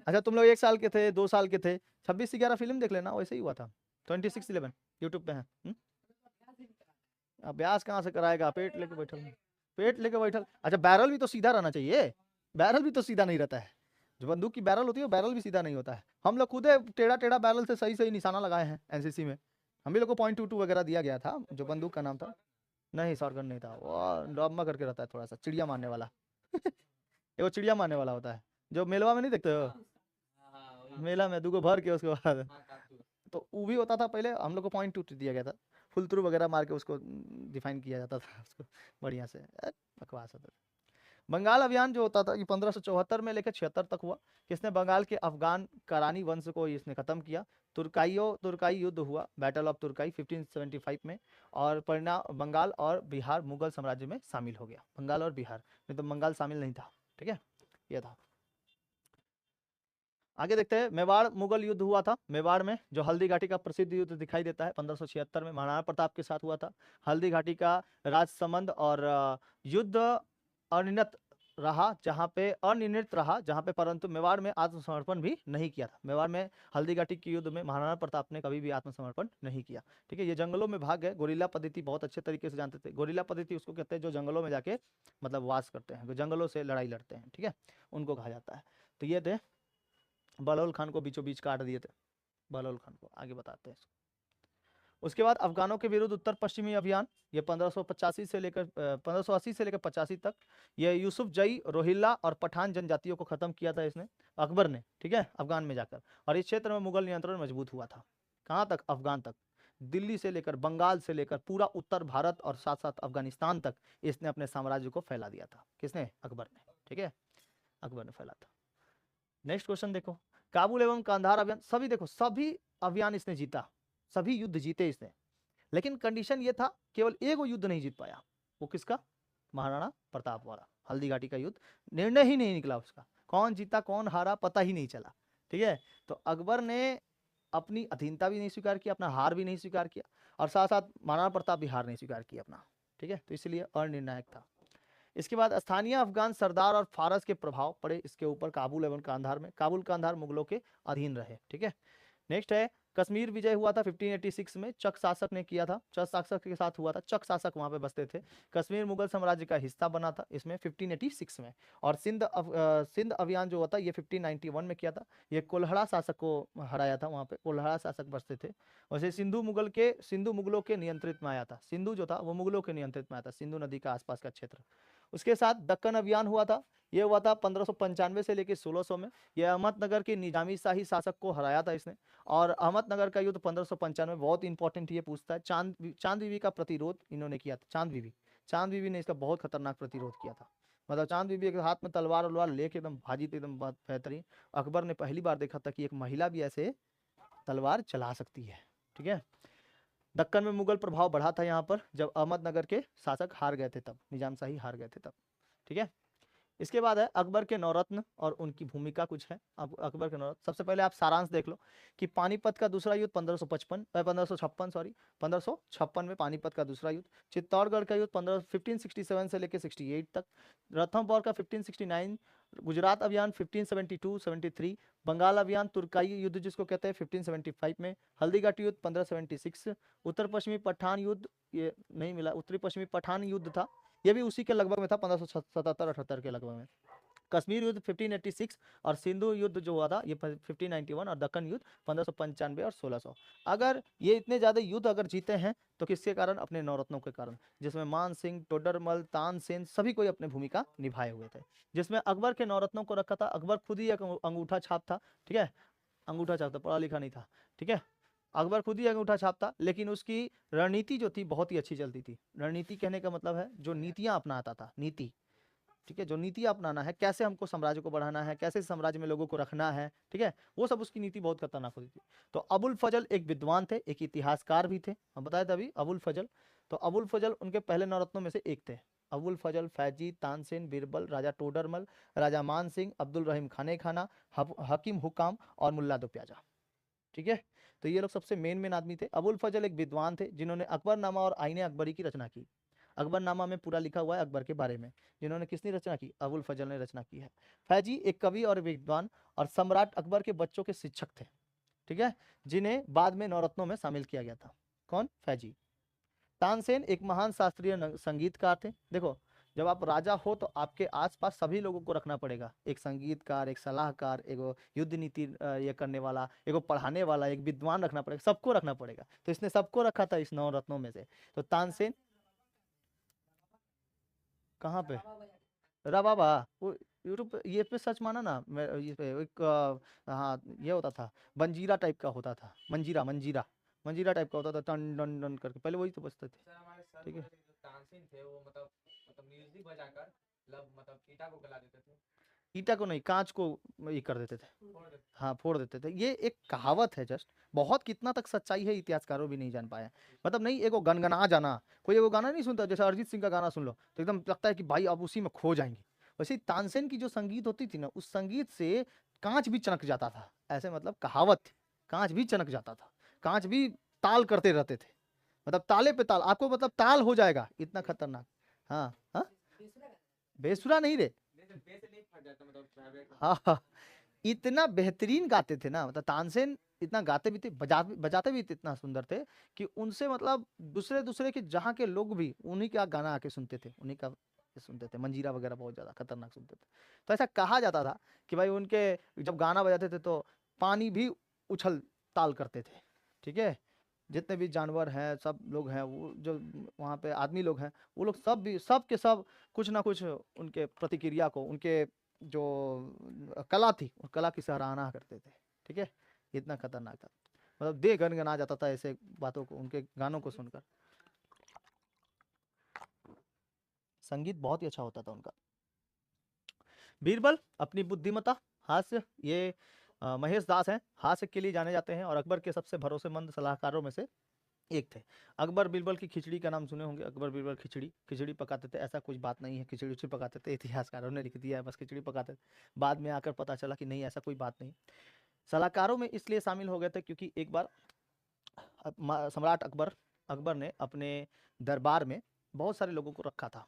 अच्छा तुम लोग 1 साल के थे, 2 साल के थे, 26/11 फिल्म देख लेना, वैसे ही हुआ था। 26/11 यूट्यूब पे है। अभ्यास कहाँ से कराएगा, पेट लेके बैठल, पेट लेके बैठल। अच्छा बैरल भी तो सीधा रहना चाहिए, बैरल भी तो सीधा नहीं रहता है, जो बंदूक की बैरल होती है बैरल भी सीधा नहीं होता है। हम लोग खुद टेढ़ा टेढ़ा बैरल से सही सही निशाना लगाए हैं NCC में, हम भी लोग को .22 वगैरह दिया गया था, जो बंदूक का नाम था। नहीं शॉटगन नहीं था, वो डॉबमा करके रहता है, थोड़ा सा चिड़िया मारने वाला ये वो चिड़िया मारने वाला होता है, जो मेलवा में नहीं देखते हो, मेला में दुगो भर के उसके बाद, तो वो भी होता था पहले, हम लोग को .22 दिया गया था, फुल थ्रू वगैरह मार के उसको डिफाइन किया जाता था उसको बढ़िया से, बकवास होता था। बंगाल अभियान जो होता था ये 1574 में लेकर 76 तक हुआ। किसने बंगाल के अफगान करानी वंश को इसने खत्म किया? तुर्काई युद्ध हुआ, बैटल ऑफ तुर्काई 1575 में, और परिणाम बंगाल और बिहार मुगल साम्राज्य में शामिल हो गया, बंगाल और बिहार, नहीं तो बंगाल शामिल नहीं था, ठीक है, ये था। आगे देखते हैं, मेवाड़ मुगल युद्ध हुआ था, मेवाड़ में जो हल्दी घाटी का प्रसिद्ध युद्ध दिखाई देता है 1576 में महाराणा प्रताप के साथ हुआ था। हल्दी घाटी का राजसमंद और युद्ध अनिर्णित रहा जहां पे, परंतु मेवाड़ में आत्मसमर्पण भी नहीं किया था। मेवाड़ में हल्दी घाटी के युद्ध में महाराणा प्रताप ने कभी भी आत्मसमर्पण नहीं किया, ठीक है। ये जंगलों में भाग गए, गोरिल्ला पद्धति बहुत अच्छे तरीके से जानते थे। गोरिल्ला पद्धति उसको कहते हैं जो जंगलों में जाके मतलब वास करते हैं, जो जंगलों से लड़ाई लड़ते हैं, ठीक है, उनको कहा जाता है। तो ये थे, बलौल खान को बीचों बीच काट दिए थे, बलौल खान को। आगे बताते हैं। उसके बाद अफगानों के विरुद्ध उत्तर पश्चिमी अभियान, ये 1580 से लेकर 85 तक, ये यूसुफ जई, रोहिल्ला और पठान जनजातियों को खत्म किया था इसने, अकबर ने, ठीक है, अफगान में जाकर। और इस क्षेत्र में मुगल नियंत्रण मजबूत हुआ था, कहाँ तक, अफगान तक, दिल्ली से लेकर बंगाल से लेकर पूरा उत्तर भारत और साथ साथ अफगानिस्तान तक इसने अपने साम्राज्य को फैला दिया था। किसने? अकबर ने, ठीक है, अकबर ने फैला था। नेक्स्ट क्वेश्चन देखो, काबुल एवं कांधार अभियान, सभी देखो सभी अभियान इसने जीता, सभी युद्ध जीते इसने, लेकिन कंडीशन ये था केवल एक वो युद्ध नहीं जीत पाया, वो किसका? महाराणा प्रताप वाला, हल्दी घाटी का युद्ध, निर्णय ही नहीं निकला उसका, कौन जीता कौन हारा पता ही नहीं चला, ठीक है। तो अकबर ने अपनी अधीनता भी नहीं स्वीकार किया, अपना हार भी नहीं स्वीकार किया, और साथ साथ महाराणा प्रताप भी हार नहीं स्वीकार किया अपना, ठीक है, तो इसलिए अनिर्णायक था। इसके बाद स्थानीय अफगान सरदार और फारस के प्रभाव पड़े इसके ऊपर काबुल एवं कांधार में, काबुल कांधार मुगलों के अधीन रहे, ठीक है। नेक्स्ट है कश्मीर विजय हुआ था 1586 में, चक शासक ने किया था, चक शासक के साथ हुआ था, चक शासक वहां पे बसते थे। कश्मीर मुगल साम्राज्य का हिस्सा बना था इसमें 1586 में। और सिंध अभियान जो होता है ये 1591 में किया था। ये कोल्हड़ा शासक को हराया था, वहां पे कोल्हड़ा शासक बसते थे। वैसे सिंधु मुगलों के नियंत्रित में आया था, सिंधु जो था वो मुगलों के नियंत्रित में आया था, सिंधु नदी का आसपास का क्षेत्र। उसके साथ दक्कन अभियान हुआ था, ये हुआ था 1595 से लेकर 1600 में। यह अहमदनगर के निजामी शाही शासक को हराया था इसने। और अहमदनगर का युद्ध 1595 बहुत इंपॉर्टेंट ये पूछता है, चांद बीबी का प्रतिरोध इन्होंने किया था। चांद बीबी ने इसका बहुत खतरनाक प्रतिरोध किया था। मतलब चांद बीबी के हाथ में तलवार वलवार लेके एकदम भाजी थी, एकदम बहुत बेहतरीन। अकबर ने पहली बार देखा था कि एक महिला भी ऐसे तलवार चला सकती है। ठीक है, दक्कन में मुगल प्रभाव बढ़ा था यहाँ पर, जब अहमदनगर के शासक हार गए थे तब, निजाम शाही हार गए थे तब। ठीक है, इसके बाद है अकबर के नवरत्न और उनकी भूमिका कुछ है। अब अकबर के नवरत्न, सबसे पहले आप सारांश देख लो कि पानीपत का दूसरा युद्ध 1556 सॉरी 1556 में पानीपत का दूसरा युद्ध। चित्तौड़गढ़ का युद्ध 1567 से लेकर 68 तक। रणथंभौर का 1569। गुजरात अभियान 1572-73। बंगाल अभियान तुर्काई युद्ध जिसको कहते हैं 1575 में। हल्दीघाटी युद्ध 1576। उत्तर पश्चिमी पठान युद्ध, ये नहीं मिला, उत्तरी पश्चिमी पठान युद्ध था, ये भी उसी के लगभग में था, 1577-78 के लगभग में। कश्मीर युद्ध 1586 और सिंधु युद्ध जो हुआ था ये 1591 और दक्कन युद्ध 1595 और 1600। अगर ये इतने ज्यादा युद्ध अगर जीते हैं तो किसके कारण? अपने नवरत्नों के कारण, जिसमें मान सिंह, टोडरमल, तानसेन सभी कोई अपने भूमिका निभाए हुए थे। जिसमें अकबर के नवरत्नों को रखा था, अकबर खुद ही एक अंगूठा छाप था। ठीक है, अंगूठा छाप था, पढ़ा लिखा नहीं था। ठीक है, अकबर खुद ही अंगूठा छाप था, लेकिन उसकी रणनीति जो थी बहुत ही अच्छी चलती थी। रणनीति कहने का मतलब है जो नीतियां अपनाता था, नीति। ठीक है, जो नीतियां अपनाना है, कैसे हमको साम्राज्य को बढ़ाना है, कैसे साम्राज्य में लोगों को रखना है, ठीक है, वो सब उसकी नीति बहुत खतरनाक होती थी। तो अबुल फजल एक विद्वान थे, एक इतिहासकार भी थे, हम बताए थे अभी अबुल फजल। तो अबुल फजल उनके पहले नवरत्नों में से एक थे। अबुल फजल, फैजी, तानसेन, बीरबल, राजा टोडरमल, राजा मान सिंह, अब्दुल रहीम खाने खाना, हकीम हुकाम और मुल्ला दो प्याजा। ठीक है, तो ये लोग सबसे मेन आदमी थे। अबुल फजल एक विद्वान थे जिन्होंने अकबरनामा और आईने अकबरी की रचना की। अकबरनामा में पूरा लिखा हुआ है अकबर के बारे में, जिन्होंने किसने रचना की? अबुल फजल ने रचना की है। फैजी एक कवि और विद्वान और सम्राट अकबर के बच्चों के शिक्षक थे। ठीक है, जिन्हें बाद में नवरत्नों में शामिल किया गया था। कौन? फैजी। तानसेन एक महान शास्त्रीय संगीतकार थे। देखो, जब आप राजा हो तो आपके आसपास सभी लोगों को रखना पड़ेगा, एक संगीतकार, एक सलाहकार, एक युद्ध नीति ये करने वाला, एक पढ़ाने वाला, एक विद्वान रखना पड़ेगा, सबको रखना पड़ेगा। तो इसने सबको रखा था इस नवरत्नों में से। तो तानसेन कहाँ पे? रबाबा, वो यूट्यूब पे ये पे सर्च माना ना, ये पे एक हाँ ये होता था, मंजीरा टाइप का होता था, मंजीरा मंजीरा मंजीरा टाइप का होता था, टन टन टन करके, पहले वही तो बजते थे। सर हमारे सर ठीक है, बोले थे जो तानसेन थे वो मतलब म्यूजिक बजाकर मतलब ईटा को गला देते थे, ईटा को नहीं, कांच को ये कर देते थे। फोड़ देते हाँ, फोड़ देते थे। ये एक कहावत है जस्ट, बहुत कितना तक सच्चाई है इतिहासकारों भी नहीं जान पाए। मतलब नहीं, एगो गनगना जाना, कोई एगो गाना नहीं सुनता, जैसे अरिजीत सिंह का गाना सुन लो तो एकदम लगता है कि भाई अब उसी में खो जाएंगे। वैसे ही तानसेन की जो संगीत होती थी ना, उस संगीत से कांच भी चनक जाता था, ऐसे मतलब कहावत थी, कांच भी चनक जाता था, कांच भी ताल करते रहते थे। मतलब ताले पे ताल, आपको मतलब ताल हो जाएगा, इतना खतरनाक। हाँ हाँ, बेसुरा नहीं रे। जैसे बेस नहीं फट जाता मतलब vibrate होता हाँ हाँ, इतना बेहतरीन गाते थे ना, मतलब तानसेन इतना गाते भी थे, बजाते भी इतना सुंदर थे कि उनसे मतलब दूसरे दूसरे के जहाँ के लोग भी उन्हीं का गाना आके सुनते थे, उन्हीं का सुनते थे। मंजीरा वगैरह बहुत ज्यादा खतरनाक सुनते थे। तो ऐसा कहा जाता था कि भाई उनके जब गाना बजाते थे तो पानी भी उछल ताल करते थे। ठीक है, जितने भी जानवर हैं, सब लोग हैं, वो जो वहाँ पे आदमी लोग हैं, वो लोग सब भी, सब के सब कुछ ना कुछ उनके प्रतिक्रिया को, उनके जो कला थी उस कला की सराहना करते थे। ठीक है, इतना खतरनाक था, मतलब दे गनगना जाता था ऐसे बातों को, उनके गानों को सुनकर। संगीत बहुत ही अच्छा होता था उनका। बीरबल अपनी बुद्धिमत्ता, हास्य, ये महेश दास हैं, हास्य के लिए जाने जाते हैं और अकबर के सबसे भरोसेमंद सलाहकारों में से एक थे। अकबर बीरबल की खिचड़ी का नाम सुने होंगे, अकबर बीरबल खिचड़ी खिचड़ी पकाते थे, ऐसा कुछ बात नहीं है, खिचड़ी उचड़ी पकाते थे, इतिहासकारों ने लिख दिया है बस खिचड़ी पकाते थे। बाद में आकर पता चला कि नहीं, ऐसा कोई बात नहीं। सलाहकारों में इसलिए शामिल हो गए थे क्योंकि एक बार सम्राट अकबर अकबर ने अपने दरबार में बहुत सारे लोगों को रखा था,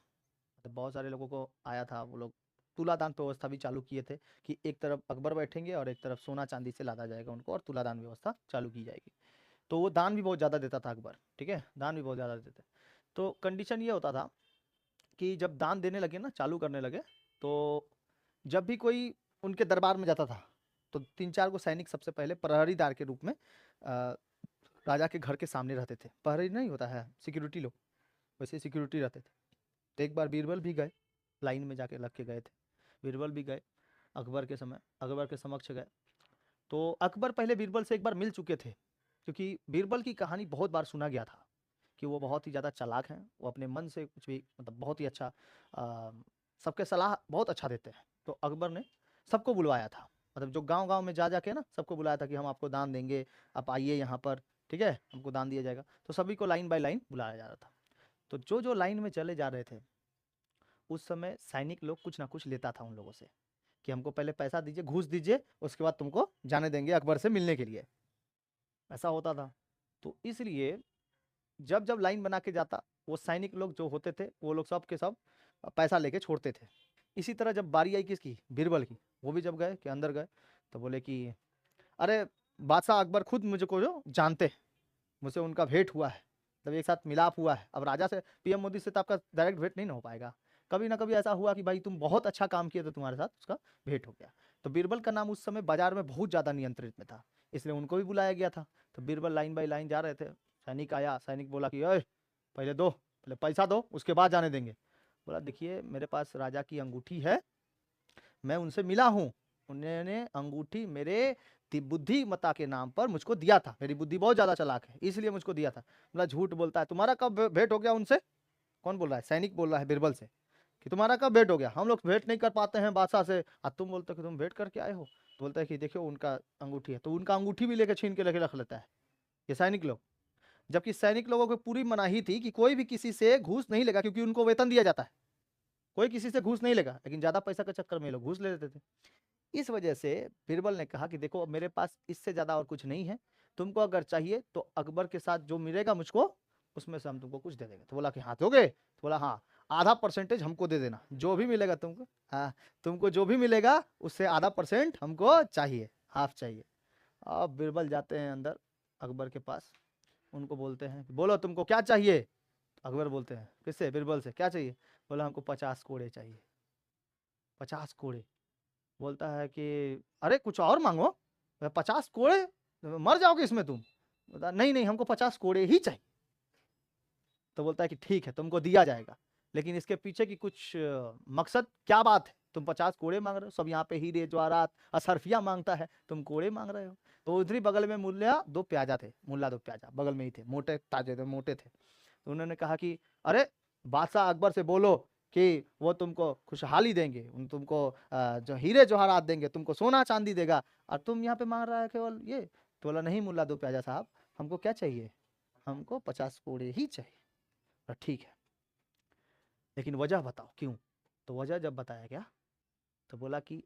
मतलब बहुत सारे लोगों को आया था, वो लोग तुलादान व्यवस्था भी चालू किए थे कि एक तरफ अकबर बैठेंगे और एक तरफ सोना चांदी से लादा जाएगा उनको और तुलादान व्यवस्था चालू की जाएगी। तो वो दान भी बहुत ज़्यादा देता था अकबर, ठीक है, दान भी बहुत ज़्यादा देते। तो कंडीशन ये होता था कि जब दान देने लगे ना, चालू करने लगे, तो जब भी कोई उनके दरबार में जाता था तो 3-4 को सैनिक सबसे पहले प्रहरीदार के रूप में राजा के घर के सामने रहते थे। प्रहरी नहीं होता है सिक्योरिटी लोग, वैसे सिक्योरिटी रहते थे। तो एक बार बीरबल भी गए, लाइन में जाके लग के गए थे, बीरबल भी गए अकबर के समय, अकबर के समक्ष गए। तो अकबर पहले बीरबल से एक बार मिल चुके थे, क्योंकि बीरबल की कहानी बहुत बार सुना गया था कि वो बहुत ही ज़्यादा चालाक हैं, वो अपने मन से कुछ भी मतलब बहुत ही अच्छा सबके सलाह बहुत अच्छा देते हैं। तो अकबर ने सबको बुलवाया था, मतलब जो गांव-गांव में जा जाके ना सबको बुलाया था कि हम आपको दान देंगे, आप आइए यहाँ पर, ठीक है, हमको दान दिया जाएगा। तो सभी को लाइन बाय लाइन बुलाया जा रहा था। तो जो लाइन में चले जा रहे थे, उस समय सैनिक लोग कुछ ना कुछ लेता था उन लोगों से कि हमको पहले पैसा दीजिए, घूस दीजिए, उसके बाद तुमको जाने देंगे अकबर से मिलने के लिए, ऐसा होता था। तो इसलिए जब जब लाइन बना के जाता, वो सैनिक लोग जो होते थे वो लोग सब के सब पैसा लेके छोड़ते थे। इसी तरह जब बारी आई किसकी, बीरबल की, वो भी जब गए कि अंदर गए तो बोले कि अरे बादशाह अकबर खुद मुझको जो जानते हैं, मुझसे उनका भेंट हुआ है, तब एक साथ मिलाप हुआ है। अब राजा से, पीएम मोदी से तो आपका डायरेक्ट भेंट नहीं ना हो पाएगा, कभी ना कभी ऐसा हुआ कि भाई तुम बहुत अच्छा काम किए तो तुम्हारे साथ उसका भेंट हो गया। तो बीरबल का नाम उस समय बाजार में बहुत ज़्यादा नियंत्रित में था, इसलिए उनको भी बुलाया गया था। तो बीरबल लाइन बाई लाइन जा रहे थे, सैनिक आया, सैनिक बोला कि ओए पहले दो, पहले पैसा दो, उसके बाद जाने देंगे। बोला देखिए मेरे पास राजा की अंगूठी है, मैं उनसे मिला हूँ, उन्होंने अंगूठी मेरे बुद्धिमत्ता के नाम पर मुझको दिया था, मेरी बुद्धि बहुत ज्यादा चालाक है इसलिए मुझको दिया था। बोला झूठ बोलता है, तुम्हारा कब भेंट हो गया उनसे? कौन बोल रहा है? सैनिक बोल रहा है बीरबल से कि तुम्हारा कब भेंट हो गया, हम लोग भेंट नहीं कर पाते हैं बादशाह से, और तुम बोलते हो कि तुम भेंट करके आए हो। तो बोलता है कि देखो उनका अंगूठी है, तो उनका अंगूठी भी लेके छीन के लेके रख लेता है ये सैनिक लोग। जबकि सैनिक लोगों को पूरी मनाही थी कि कोई भी किसी से घूस नहीं लेगा, क्योंकि उनको वेतन दिया जाता है, कोई किसी से घूस नहीं लेगा, लेकिन ज्यादा पैसा के चक्कर में ये लोग घूस ले लेते थे। इस वजह से बीरबल ने कहा कि देखो मेरे पास इससे ज्यादा और कुछ नहीं है, तुमको अगर चाहिए तो अकबर के साथ जो मिलेगा मुझको उसमें से हम तुमको कुछ दे देंगे। तो बोला कि हाँ दोगे? तो बोला हाँ, आधा परसेंटेज हमको दे देना, जो भी मिलेगा तुमको, हाँ तुमको जो भी मिलेगा उससे आधा परसेंट हमको चाहिए, हाफ चाहिए। अब बीरबल जाते हैं अंदर अकबर के पास, उनको बोलते हैं बोलो तुमको क्या चाहिए? अकबर बोलते हैं किससे? बीरबल से, क्या चाहिए? बोला हमको 50 कोड़े चाहिए। 50 कोड़े? बोलता है कि अरे कुछ और मांगो, 50 कोड़े मर जाओगे इसमें तुम। बोलता नहीं नहीं हमको 50 कोड़े ही चाहिए। तो बोलता है कि ठीक है तुमको दिया जाएगा, लेकिन इसके पीछे की कुछ मकसद क्या बात है, तुम 50 कोड़े मांग रहे हो, सब यहाँ पे हीरे जवाहरात अशरफिया मांगता है, तुम कोड़े मांग रहे हो। तो उधर ही बगल में मुल्ला दो प्याजा थे, मुल्ला दो प्याजा बगल में ही थे, मोटे ताजे थे, मोटे थे। तो उन्होंने कहा कि अरे बादशाह अकबर से बोलो कि वो तुमको खुशहाली देंगे, तुमको जो हीरे जवाहरात देंगे, तुमको सोना चांदी देगा, और तुम यहाँ पे मांग रहा है केवल ये। तो बोला नहीं मुल्ला दो प्याजा साहब, हमको क्या चाहिए, हमको 50 कोड़े ही चाहिए। ठीक है लेकिन वजह बताओ क्यों? तो वजह जब बताया गया तो बोला कि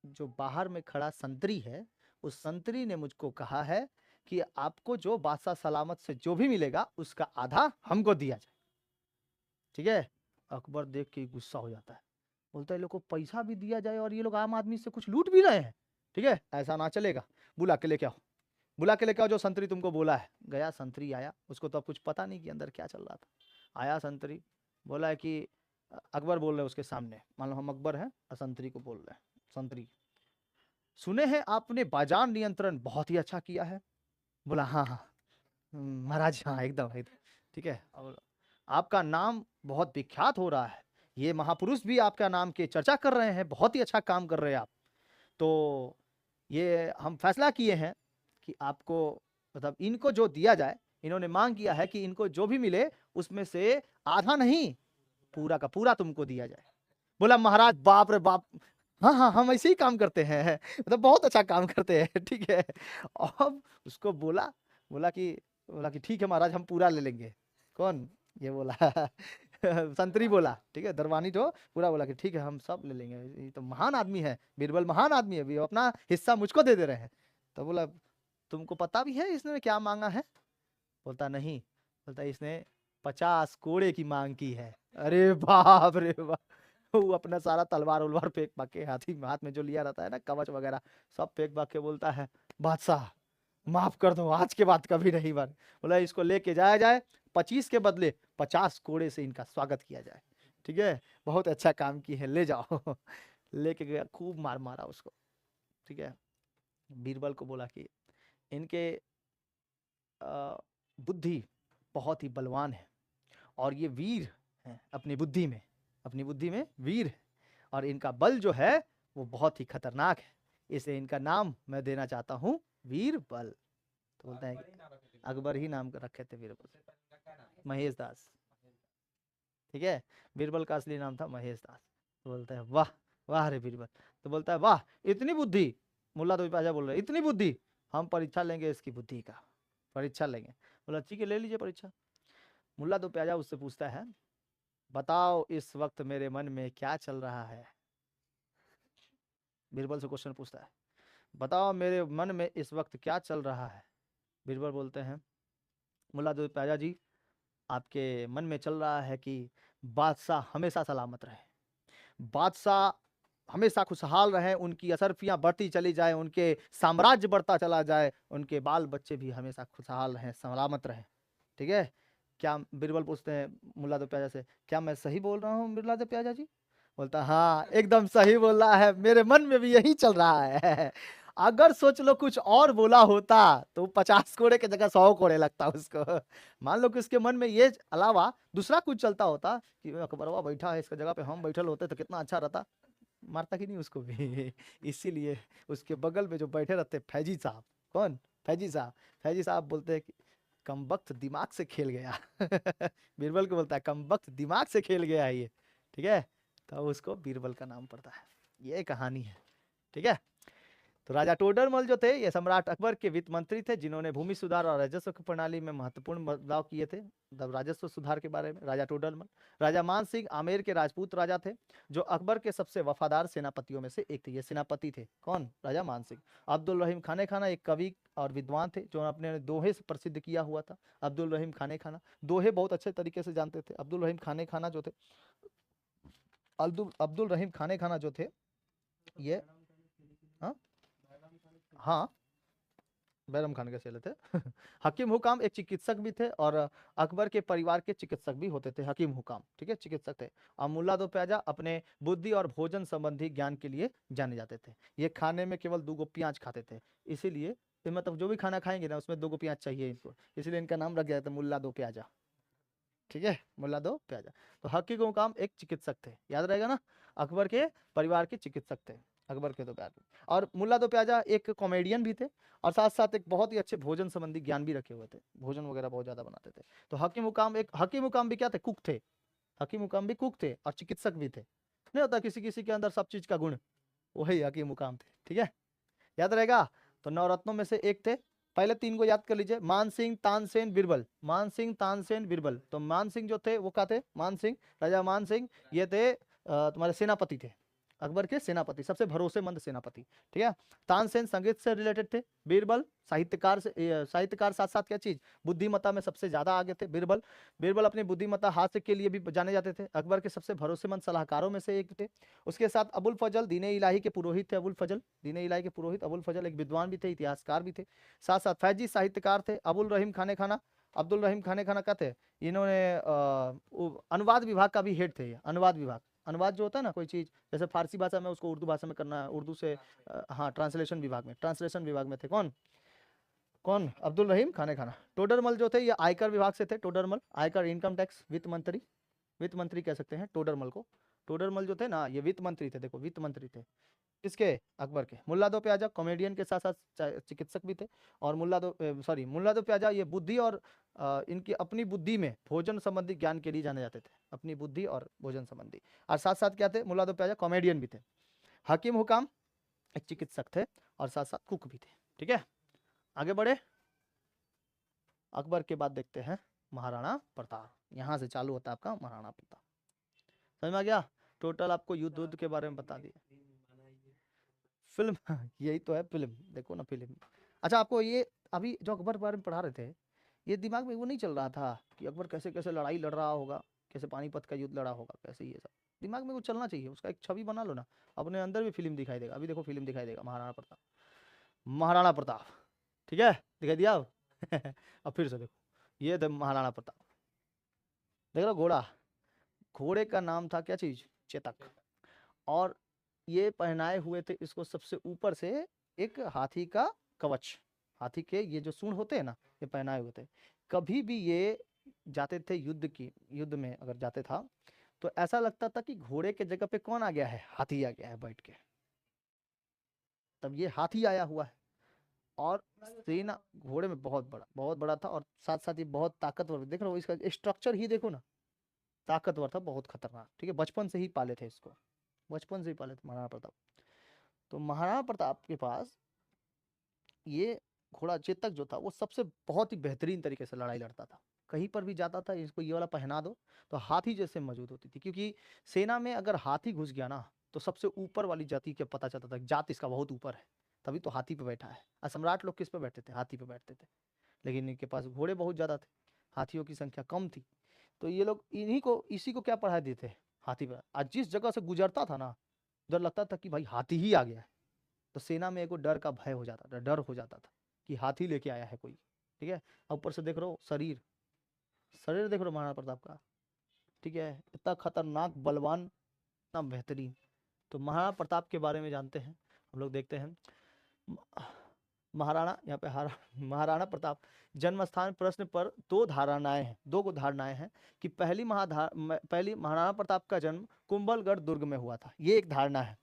जो बाहर में खड़ा संतरी है, उस संतरी ने मुझको कहा है कि आपको जो बादशाह सलामत से जो भी मिलेगा उसका आधा हमको दिया जाए, ठीक है। अकबर देख के गुस्सा हो जाता है, बोलता है लोग को पैसा भी दिया जाए और ये लोग आम आदमी से कुछ लूट भी रहे हैं, ठीक है, ऐसा ना चलेगा, बुला के लेके आओ, बुला के लेके आओ जो संतरी तुमको बोला है। गया संतरी आया, उसको तो अब कुछ पता नहीं कि अंदर क्या चल रहा था। आया संतरी, बोला है कि अकबर बोल रहे हैं उसके सामने, मान लो हम अकबर हैं और संतरी को बोल रहे हैं। संतरी, सुने हैं आपने बाजार नियंत्रण बहुत ही अच्छा किया है। बोला हाँ हाँ महाराज, हाँ एकदम एकदम ठीक है, और आपका नाम बहुत विख्यात हो रहा है, ये महापुरुष भी आपका नाम की चर्चा कर रहे हैं, बहुत ही अच्छा काम कर रहे हैं आप। तो ये हम फैसला किए हैं कि आपको मतलब इनको जो दिया जाए, इन्होंने मांग किया है कि इनको जो भी मिले उसमें से आधा नहीं पूरा का पूरा तुमको दिया जाए। बोला महाराज बाप रे बाप, हाँ हाँ हम ऐसे ही काम करते हैं, मतलब बहुत अच्छा काम करते हैं, ठीक है। अब उसको बोला, बोला कि ठीक है महाराज हम पूरा ले लेंगे। कौन? ये बोला संतरी बोला, ठीक है, दरवानी तो पूरा बोला कि ठीक है हम सब ले लेंगे, ये तो महान आदमी है, बीरबल महान आदमी है, भी अपना हिस्सा मुझको दे दे रहे हैं। तो बोला तुमको पता भी है इसने क्या मांगा है? बोलता नहीं, बोलता इसने 50 कोड़े की मांग की है। अरे बाप रे बाप, वो अपना सारा तलवार उलवार फेंक पा के हाथ में जो लिया रहता है ना कवच वगैरह सब फेंक पा के बोलता है बादशाह माफ कर दो, आज के बाद कभी नहीं बार। बोला इसको लेके जाया जाए, 25 के बदले 50 कोड़े से इनका स्वागत किया जाए। ठीक है, बहुत अच्छा काम की है, ले जाओ। लेके गया, खूब मार मारा उसको। ठीक है, बीरबल को बोला कि इनके बुद्धि बहुत ही बलवान है और ये वीर है अपनी बुद्धि में वीर है, और इनका बल जो है वो बहुत ही खतरनाक है, इसलिए इनका नाम मैं देना चाहता हूँ वीरबल। तो बोलता है अकबर ही नाम रखे थे बीरबल, महेश दास। ठीक है, बीरबल का असली नाम था महेश दास। तो बोलता है वाह वाह रे बीरबल। तो बोलता है वाह इतनी बुद्धि, मुल्ला दो प्याजा बोल रहे इतनी बुद्धि, हम परीक्षा लेंगे इसकी बुद्धि का, परीक्षा लेंगे। बोला ठीक है ले लीजिए परीक्षा। मुल्ला दो प्याजा उससे पूछता है बताओ इस वक्त मेरे मन में क्या चल रहा है। बीरबल से क्वेश्चन पूछता है बताओ मेरे मन में इस वक्त क्या चल रहा है। बीरबल बोलते हैं मुल्ला दो प्याजा जी आपके मन में चल रहा है कि बादशाह हमेशा सलामत रहे, बादशाह हमेशा खुशहाल रहे, उनकी असरफियां बढ़ती चली जाए, उनके साम्राज्य बढ़ता चला जाए, उनके बाल बच्चे भी हमेशा खुशहाल रहें, सलामत रहें। ठीक है, क्या बीरबल पूछते हैं मुल्ला दो प्याजा से क्या मैं सही बोल रहा हूँ मुल्ला दो प्याजा जी। बोलता हाँ एकदम सही बोल रहा है, मेरे मन में भी यही चल रहा है। अगर सोच लो कुछ और बोला होता तो 50 कोड़े की जगह 100 कोड़े लगता उसको। मान लो कि उसके मन में ये अलावा दूसरा कुछ चलता होता कि अकबरवा बैठा है इसका जगह पे हम बैठल होते तो कितना अच्छा रहता, मारता कि नहीं उसको भी। इसीलिए उसके बगल में जो बैठे रहते फैजी साहब, कौन फैजी साहब, फैजी साहब बोलते हैं कि कमबख्त दिमाग से खेल गया। बीरबल को बोलता है कमबख्त दिमाग से खेल गया है ये। ठीक है, तो उसको बीरबल का नाम पड़ता है। ये कहानी है। ठीक है, तो राजा टोडरमल जो थे ये सम्राट अकबर के वित्त मंत्री थे जिन्होंने भूमि सुधार और राजस्व की प्रणाली में महत्वपूर्ण बदलाव किए थे। राजस्व सुधार के बारे में राजा टोडरमल। राजा मान सिंह आमेर के राजपूत राजा थे जो अकबर के सबसे वफादार सेनापतियों में से एक थे। ये सेनापति थे कौन, राजा मान सिंह। अब्दुल रहीम खाने खाना एक कवि और विद्वान थे जो अपने दोहे से प्रसिद्ध किया हुआ था। अब्दुल रहीम खाने खाना दोहे बहुत अच्छे तरीके से जानते थे। अब्दुल रहीम खाने खाना जो थे, अब्दुल रहीम खाने खाना जो थे ये, हाँ हाँ बैरम खान के चेले थे। हकीम हुकाम एक चिकित्सक भी थे और अकबर के परिवार के चिकित्सक भी होते थे हकीम हुकाम। ठीक है, चिकित्सक थे। और मुल्ला दो प्याजा अपने बुद्धि और भोजन संबंधी ज्ञान के लिए जाने जाते थे। ये खाने में केवल 2 प्याज खाते थे, इसीलिए मतलब जो भी खाना खाएंगे ना उसमें 2 प्याज चाहिए इनको, इसलिए इनका नाम रख गया था मुल्ला दो प्याजा। ठीक है, मुल्ला दो प्याजा। तो हकीम हुकाम एक चिकित्सक थे, याद रहेगा ना, अकबर के परिवार के चिकित्सक थे, अकबर के दो प्यार। और मुल्ला दो प्याजा एक कॉमेडियन भी थे और साथ साथ एक बहुत ही अच्छे भोजन संबंधी ज्ञान भी रखे हुए थे, भोजन वगैरह बहुत ज्यादा बनाते थे। तो हकीम हुकाम भी क्या थे, कुक थे। हकीम हुकाम भी कुक थे और चिकित्सक भी थे। नहीं होता किसी किसी के अंदर सब चीज का गुण, वही हकीम हुकाम थे। ठीक है, याद रहेगा। तो नवरत्नों में से एक थे। पहले 3 को याद कर लीजिए, मान सिंह तानसेन बीरबल। मान सिंह तानसेन बीरबल। तो मान सिंह जो थे वो क्या थे, मान सिंह, राजा मान सिंह ये थे तुम्हारे सेनापति थे, अकबर के सेनापति, सबसे भरोसेमंद सेनापति। ठीक है, तानसेन संगीत से रिलेटेड थे, बीरबल साहित्यकार से, साहित्यकार साथ साथ क्या चीज, बुद्धिमत्ता में सबसे ज्यादा आगे थे बीरबल। बीरबल अपनी बुद्धिमत्ता हास्य के लिए भी जाने जाते थे, अकबर के सबसे भरोसेमंद सलाहकारों में से एक थे। उसके साथ अबुल फजल दीने इलाही के पुरोहित थे, अबुल फजल दीने इलाही के पुरोहित अबुल फजल एक विद्वान भी थे, इतिहासकार भी थे। साथ साथ फैजी साहित्यकार थे। अबुल रहीम खाने खाना, अब्दुल रहीम खाने खाना क्या थे, इन्होंने अनुवाद विभाग का भी हेड थे। ये अनुवाद विभाग, अनुवाद जो होता है ना कोई चीज, जैसे फारसी भाषा में उसको उर्दू भाषा में करना है, उर्दू से हाँ ट्रांसलेशन विभाग में, ट्रांसलेशन विभाग में थे कौन, कौन, अब्दुल रहीम खाने खाना। टोडरमल जो थे ये आयकर विभाग से थे, टोडरमल आयकर इनकम टैक्स वित्त मंत्री, वित्त मंत्री कह सकते हैं टोडरमल को। टोडरमल जो थे ना ये वित्त मंत्री थे, देखो वित्त मंत्री थे किसके, अकबर के। मुल्ला दो प्याजा कॉमेडियन के साथ साथ चिकित्सक भी थे। और मुल्ला दो प्याजा ये बुद्धि और इनकी अपनी बुद्धि में भोजन संबंधी ज्ञान के लिए जाने जाते थे, अपनी बुद्धि और भोजन संबंधी। और साथ साथ क्या थे, मुल्ला दो प्याजा कॉमेडियन भी थे। हकीम हुकाम एक चिकित्सक थे और साथ साथ कुक भी थे। ठीक है, आगे बढ़े। अकबर के बाद देखते हैं महाराणा प्रताप, यहाँ से चालू होता है आपका महाराणा प्रताप। समझ में आ गया, टोटल आपको युद्ध के बारे में बता दिया। फिल्म यही तो है फिल्म, देखो ना फिल्म। अच्छा आपको ये अभी जो अकबर के बारे में पढ़ा रहे थे, ये दिमाग में वो नहीं चल रहा था कि अकबर कैसे कैसे लड़ाई लड़ रहा होगा, कैसे पानीपत का युद्ध लड़ा होगा, कैसे ये सब दिमाग में कुछ चलना चाहिए, उसका एक छवि बना लो ना, अपने अंदर भी फिल्म दिखाई देगा। अभी देखो फिल्म दिखाई देगा महाराणा प्रताप, महाराणा प्रताप, ठीक है, दिखाई दिया अब। अब फिर से देखो, ये थे महाराणा प्रताप, देख रहे हो घोड़ा, घोड़े का नाम था क्या चीज, चेतक। और ये पहनाए हुए थे इसको सबसे ऊपर से एक हाथी का कवच, हाथी के ये जो सूंड होते हैं ना, ये पहनाए हुए थे। कभी भी ये जाते थे युद्ध में अगर जाते था तो ऐसा लगता था कि घोड़े के जगह पे कौन आ गया है, हाथी आ गया है बैठ के। तब ये हाथी आया हुआ है। और सेना घोड़े में बहुत बड़ा था, और साथ साथ ये बहुत ताकतवर भी। देख रहे हो इसका स्ट्रक्चर ही देखो ना, ताकतवर था, बहुत खतरनाक। ठीक है, बचपन से ही पाले थे इसको, बचपन से ही पाले थे महाराणा प्रताप। तो महाराणा प्रताप के पास ये घोड़ा चेतक जो था वो सबसे बहुत ही बेहतरीन तरीके से लड़ाई लड़ता था। कहीं पर भी जाता था इसको ये वाला पहना दो तो हाथी जैसे मौजूद होती थी, क्योंकि सेना में अगर हाथी घुस गया ना तो सबसे ऊपर वाली जाति का पता चलता था, जात इसका बहुत ऊपर है, तभी तो हाथी पे बैठा है। और सम्राट लोग किस पे बैठते थे, हाथी पे बैठते थे। लेकिन इनके पास घोड़े बहुत ज्यादा थे, हाथियों की संख्या कम थी। तो ये लोग इसी को क्या पढ़ा देते, हाथी पर। आज जिस जगह से गुजरता था ना, उधर लगता था कि भाई हाथी ही आ गया है। तो सेना में एक डर का भय हो जाता था, डर हो जाता था कि हाथी लेके आया है कोई। ठीक है, ऊपर से देख रहे हो शरीर, शरीर देख रहे हो महाराणा प्रताप का, ठीक है, इतना खतरनाक बलवान, इतना बेहतरीन। तो महाराणा प्रताप के बारे में जानते हैं हम लोग, देखते हैं। महाराणा यहाँ पे महाराणा प्रताप जन्म स्थान प्रश्न पर दो धारणाएं हैं, दो को धारणाएं हैं कि पहली महाराणा प्रताप का जन्म कुंभलगढ़ दुर्ग में हुआ था, ये एक धारणा है।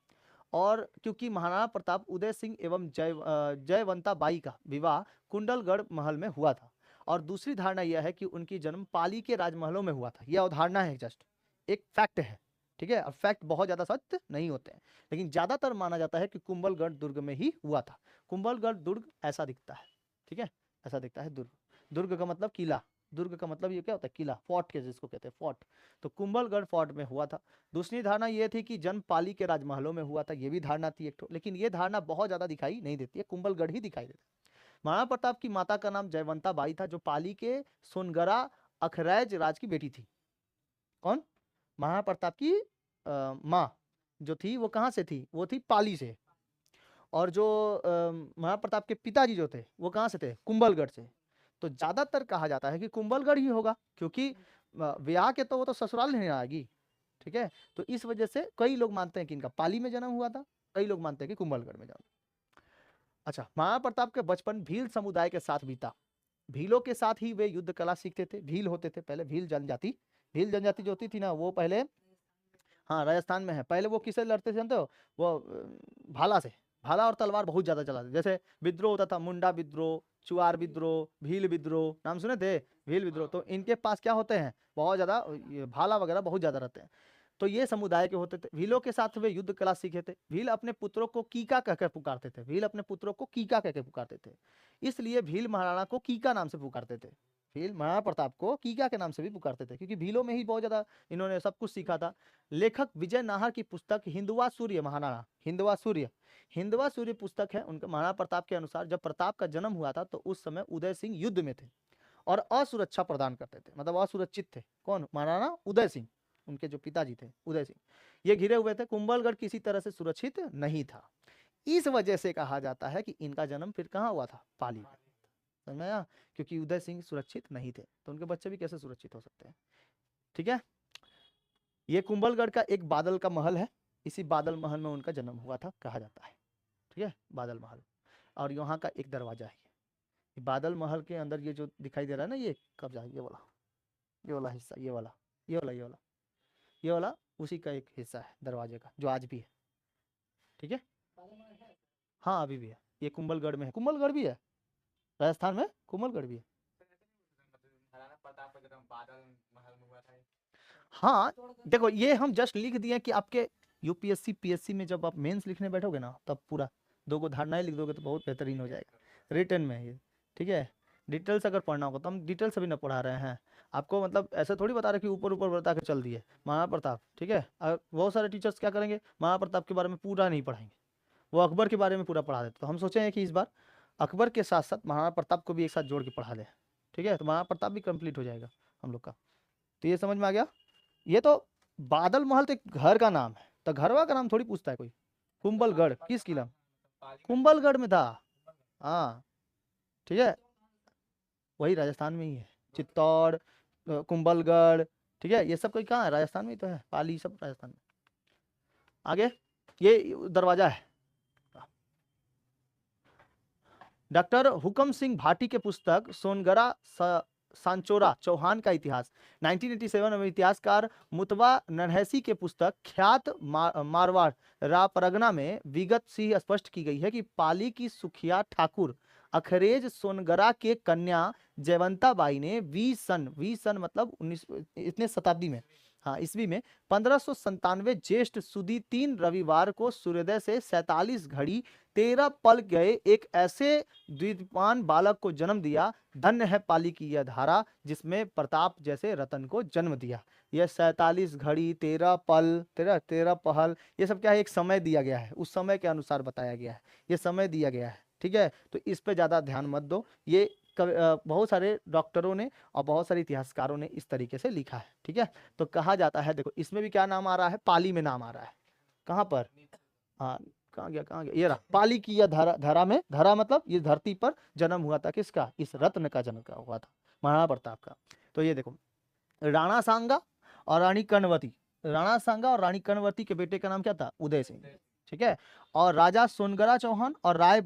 और क्योंकि महाराणा प्रताप उदय सिंह एवं जयवंता बाई का विवाह कुंडलगढ़ महल में हुआ था। और दूसरी धारणा यह है कि उनकी जन्म पाली के राजमहलों में हुआ था। यह अवधारणा है, जस्ट एक फैक्ट है। ठीक है, और फैक्ट बहुत ज्यादा सत्य नहीं होते हैं, लेकिन ज्यादातर माना जाता है कि कुंभलगढ़ दुर्ग में ही हुआ था। कुंभलगढ़ दुर्ग ऐसा दिखता है, ठीक है, ऐसा दिखता है दुर्ग। दुर्ग का मतलब किला, दुर्ग का मतलब ये क्या होता है, किला, फोर्ट के जिसको कहते हैं फोर्ट। तो कुंभलगढ़ फोर्ट में हुआ था। दूसरी धारणा ये थी कि जन्म पाली के राजमहलों में हुआ था, ये भी धारणा थी एक ठो, लेकिन ये धारणा बहुत ज्यादा दिखाई नहीं देती है, कुंभलगढ़ ही दिखाई देता है। महाराणा प्रताप की माता का नाम जयवंता बाई था, जो पाली के सोनगरा अखरैज राज की बेटी थी। कौन, महाराणा प्रताप की माँ जो थी वो कहाँ से थी, वो थी पाली से। और जो महाराणा प्रताप के पिताजी जो थे वो कहाँ से थे, कुंभलगढ़ से। तो ज्यादातर कहा जाता है कि कुंभलगढ़ ही होगा, क्योंकि ब्याह के तो वो तो ससुराल नहीं आएगी। ठीक है, तो इस वजह से कई लोग मानते हैं कि इनका पाली में जन्म हुआ था, कई लोग मानते हैं कि कुंभलगढ़ में जन्म। अच्छा, महाराणा प्रताप का बचपन भील समुदाय के साथ बीता। भीलों के साथ ही वे युद्ध कला सीखते थे। भील होते थे पहले, भील जनजाति जो होती थी ना वो पहले, हाँ राजस्थान में है। पहले वो किससे लड़ते थे जानते हो, वो भाला से, भाला और तलवार बहुत ज्यादा चलाते। जैसे विद्रोह होता था, मुंडा विद्रोह, चुआर विद्रोह, भील विद्रोह, नाम सुने थे, भील विद्रोह। तो इनके पास क्या होते हैं, बहुत ज्यादा ये भाला वगैरह बहुत ज्यादा रहते हैं। तो ये समुदाय के होते थे। भीलों के साथ वे युद्ध कला सीखे थे। भील अपने पुत्रों को कीका कहकर पुकारते थे, भील अपने पुत्रों को कीका कहकर पुकारते थे। इसलिए भील महाराणा को कीका नाम से पुकारते थे। भील महाराणा प्रताप को कीका के नाम से भी पुकारते थे, क्योंकि भीलों में ही बहुत ज्यादा इन्होंने सब कुछ सीखा था। लेखक विजय नाहर की पुस्तक हिंदवा सूर्य महाराणा, हिंदवा सूर्य पुस्तक है उनके। महाराणा प्रताप के अनुसार जब प्रताप का जन्म हुआ था तो उस समय उदय सिंह युद्ध में थे और असुरक्षा प्रदान करते थे, मतलब असुरक्षित थे। कौन, महाराणा उदय सिंह, उनके जो पिताजी थे उदय सिंह, ये घिरे हुए थे। कुंभलगढ़ किसी तरह से सुरक्षित नहीं था। इस वजह से कहा जाता है कि इनका जन्म फिर कहाँ हुआ था, पाली में। समझ में आया, क्योंकि उदय सिंह सुरक्षित नहीं थे तो उनके बच्चे भी कैसे सुरक्षित हो सकते हैं। ठीक है, ये कुंभलगढ़ का एक बादल का महल है, इसी बादल महल में उनका जन्म हुआ था कहा जाता है। ठीक है, बादल महल। और यहाँ का एक दरवाजा है, ये बादल महल के अंदर ये जो दिखाई दे रहा है ना, ये कब्जा, ये वाला हिस्सा, ये वाला उसी का एक हिस्सा है दरवाजे का, जो आज भी है। ठीक है, हाँ अभी भी है, ये कुंभलगढ़ में है, कुंभलगढ़ भी है राजस्थान में, कुंभलगढ़ भी है। महाराणा प्रताप का जन्म बादल महल में हुआ था। हाँ देखो, ये हम जस्ट लिख दिए कि आपके यूपीएससी पीएससी में जब आप मेंस लिखने बैठोगे ना, तब पूरा दो को धारणाएं लिख दोगे तो बहुत बेहतरीन हो जाएगा। रिटर्न में ये, ठीक है, डिटेल्स अगर पढ़ना होगा तो हम डिटेल्स अभी ना पढ़ा रहे हैं आपको, मतलब ऐसा थोड़ी बता रहे कि ऊपर ऊपर बता के चल दिए महाराणा प्रताप। ठीक है, बहुत सारे टीचर्स क्या करेंगे, महाराणा प्रताप के बारे में पूरा नहीं पढ़ाएंगे, वो अकबर के बारे में पूरा पढ़ा देते। तो हम सोचे हैं कि इस बार अकबर के साथ साथ महाराणा प्रताप को भी एक साथ जोड़ के पढ़ा दें। ठीक है, तो महाराणा प्रताप भी कंप्लीट हो जाएगा हम लोग का। तो ये समझ में आ गया, ये तो बादल महल तो एक घर का नाम है, तो घरवा का नाम थोड़ी पूछता है कोई। कुंभलगढ़ किस किला? कुंभलगढ़ में था। हाँ ठीक है, वही राजस्थान में ही है। चित्तौड़, कुंभलगढ़, ठीक है, ये सब कोई कहाँ है? राजस्थान में ही तो है, पाली सब राजस्थान में। आगे ये दरवाजा है। डॉक्टर हुकम सिंह भाटी के पुस्तक सोनगरा सांचोरा चौहान का इतिहास 1987 में इतिहासकार मुतवा नरहसी के पुस्तक ख्यात मारवाड़ रा परगना में विगत सी स्पष्ट की गई है कि पाली की सुखिया ठाकुर अखरेज सोनगरा के कन्या जयवंता बाई ने वी सन मतलब 19 इतने शताब्दी में, हाँ ईस्वी में 1597 ज्येष्ठ सुदी 3 रविवार को सूर्योदय से 47 घड़ी 13 पल गए एक ऐसे द्विपान बालक को जन्म दिया। धन्य है पाली की यह धारा जिसमें प्रताप जैसे रतन को जन्म दिया। यह 47 घड़ी 13 पल 13 पहल, ये सब क्या है? एक समय दिया गया है, उस समय के अनुसार बताया गया है, ये समय दिया गया है, ठीक है। तो इस पे ज्यादा ध्यान मत दो, ये बहुत सारे डॉक्टरों ने और बहुत सारे इतिहासकारों ने इस तरीके से लिखा है, ठीक है। तो कहा जाता है, देखो इसमें भी क्या नाम आ रहा है? पाली में नाम आ रहा है। कहाँ पर? हाँ कहाँ गया, ये रहा पाली की यह धरा में, धरा मतलब ये धरती पर जन्म हुआ था किसका? इस रत्न का जन्म का हुआ था, महाराणा प्रताप का। तो ये देखो राणा सांगा और रानी कर्णवती, राणा सांगा और रानी कर्णवती के बेटे का नाम क्या था? उदय सिंह, ठीक है। और राजा सोनगरा चौहान और राय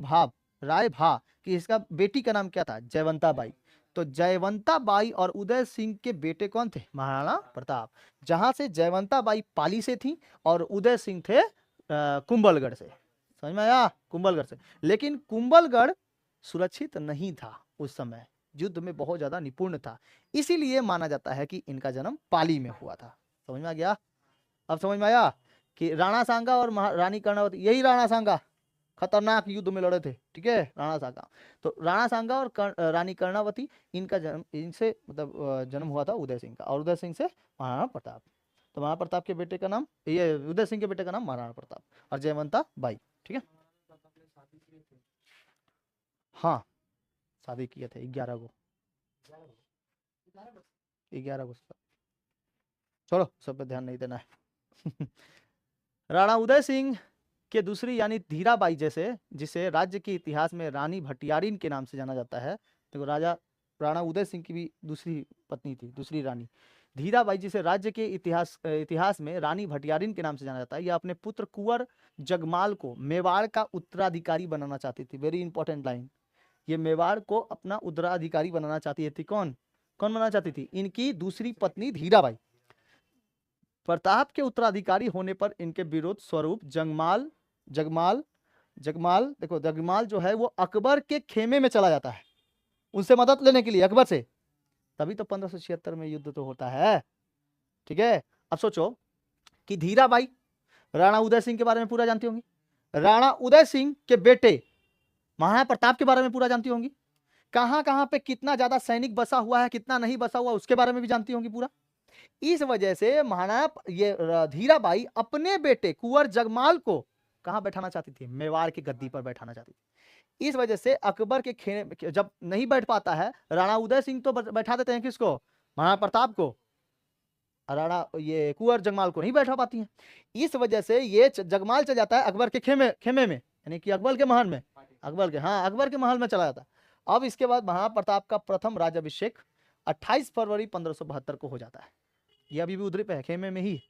भा कि इसका बेटी का नाम क्या था? जयवंता बाई। तो जयवंता बाई और उदय सिंह के बेटे कौन थे? महाराणा प्रताप। जहां से जयवंता बाई पाली से थी और उदय सिंह थे कुंभलगढ़ से। समझ में आया? कुंभलगढ़ से। लेकिन कुंभलगढ़ सुरक्षित नहीं था उस समय, युद्ध में बहुत ज्यादा निपुण था, इसीलिए माना जाता है कि इनका जन्म पाली में हुआ था। समझ में आ गया? अब समझ में आया कि राणा सांगा और रानी कर्णावती, यही राणा सांगा खतरनाक युद्ध में लड़े थे, ठीक है, राणा सांगा। तो राणा सांगा और रानी कर्णावती, इनका जन्म, इनसे मतलब जन्म हुआ था उदय सिंह का, और उदय सिंह से महाराणा प्रताप। तो महाराणा प्रताप के बेटे का नाम, ये उदय सिंह के बेटे का नाम महाराणा प्रताप और जयवंता बाई, ठीक है। हाँ शादी किए थे 11 गो, 11 गो। छोड़ो, सब पे ध्यान नहीं देना है। राणा उदय सिंह के दूसरी यानी धीराबाई जैसे, जिसे राज्य के इतिहास में रानी भटियारिन के नाम से जाना जाता है। देखो राणा उदय सिंह की भी दूसरी पत्नी थी, दूसरी रानी धीराबाई, जिसे राज्य के इतिहास में रानी भटियारिन के नाम से जाना जाता है। यह अपने पुत्र कुंवर जगमाल को मेवाड़ का उत्तराधिकारी बनाना चाहती थी। वेरी इंपॉर्टेंट लाइन, ये मेवाड़ को अपना उत्तराधिकारी बनाना चाहती थी। कौन बनाना चाहती थी? इनकी दूसरी पत्नी धीराबाई। प्रताप के उत्तराधिकारी होने पर इनके विरोध स्वरूप जगमाल देखो, जगमाल जो है वो अकबर के खेमे में चला जाता है उनसे मदद लेने के लिए, अकबर से। तभी तो 1576 में युद्ध तो होता है, ठीक है। अब सोचो कि धीराबाई राणा उदय सिंह के बारे में पूरा जानती होंगी, राणा उदय सिंह के बेटे महाराणा प्रताप के बारे में पूरा जानती होंगी, कहां कहां पे कितना ज्यादा सैनिक बसा हुआ है, कितना नहीं बसा हुआ, उसके बारे में भी जानती होंगी पूरा। इस वजह से महाराणा ये धीराबाई अपने बेटे कुंवर जगमाल को कहां बैठाना चाहती थी? मेवाड़ की गद्दी पर बैठाना चाहती थी। इस वजह से अकबर के खेमे जब नहीं बैठ पाता है, राणा उदय सिंह तो बैठा देते हैं किसको? महाराणा प्रताप को। राणा ये कुंवर जगमाल को नहीं बैठा पाती हैं। इस वजह से ये जगमाल चल जाता है अकबर के खेमे में, यानी कि अकबर के महल में, अकबर के महल में चला जाता है। अब इसके बाद महाराणा प्रताप का प्रथम राज्याभिषेक 28 फरवरी 1572 को हो जाता है। ये अभी भी उधर पे है, खेमे में ही।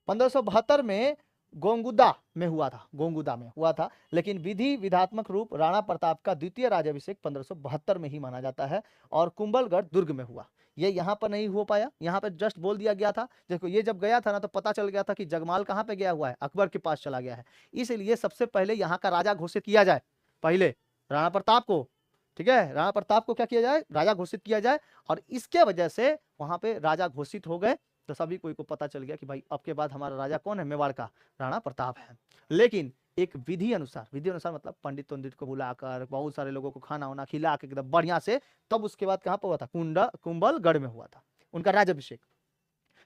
1572 में गोंगुदा में हुआ था, लेकिन विधि विधात्मक रूप राणा प्रताप का द्वितीय राज्याभिषेक 1572 में ही माना जाता है और कुंभलगढ़ दुर्ग में हुआ। ये यहाँ पर नहीं हो पाया, यहाँ पर जस्ट बोल दिया गया था। देखो ये जब गया था ना तो पता चल गया था कि जगमाल कहाँ पे गया हुआ है? अकबर के पास चला गया है। इसलिए सबसे पहले यहाँ का राजा घोषित किया जाए, पहले राणा प्रताप को, ठीक है, राणा प्रताप को क्या किया जाए? राजा घोषित किया जाए। और इसके वजह से वहां पे राजा घोषित हो गए, तो सभी कोई को पता चल गया कि भाई अब के बाद हमारा राजा कौन है? मेवाड़ का राणा प्रताप है। लेकिन एक विधि अनुसार मतलब पंडित को बुलाकर बहुत सारे लोगों को खाना वाना खिला के एकदम बढ़िया से, तब उसके बाद कहाँ पर हुआ था? कुंभलगढ़ में हुआ था उनका राज्याभिषेक।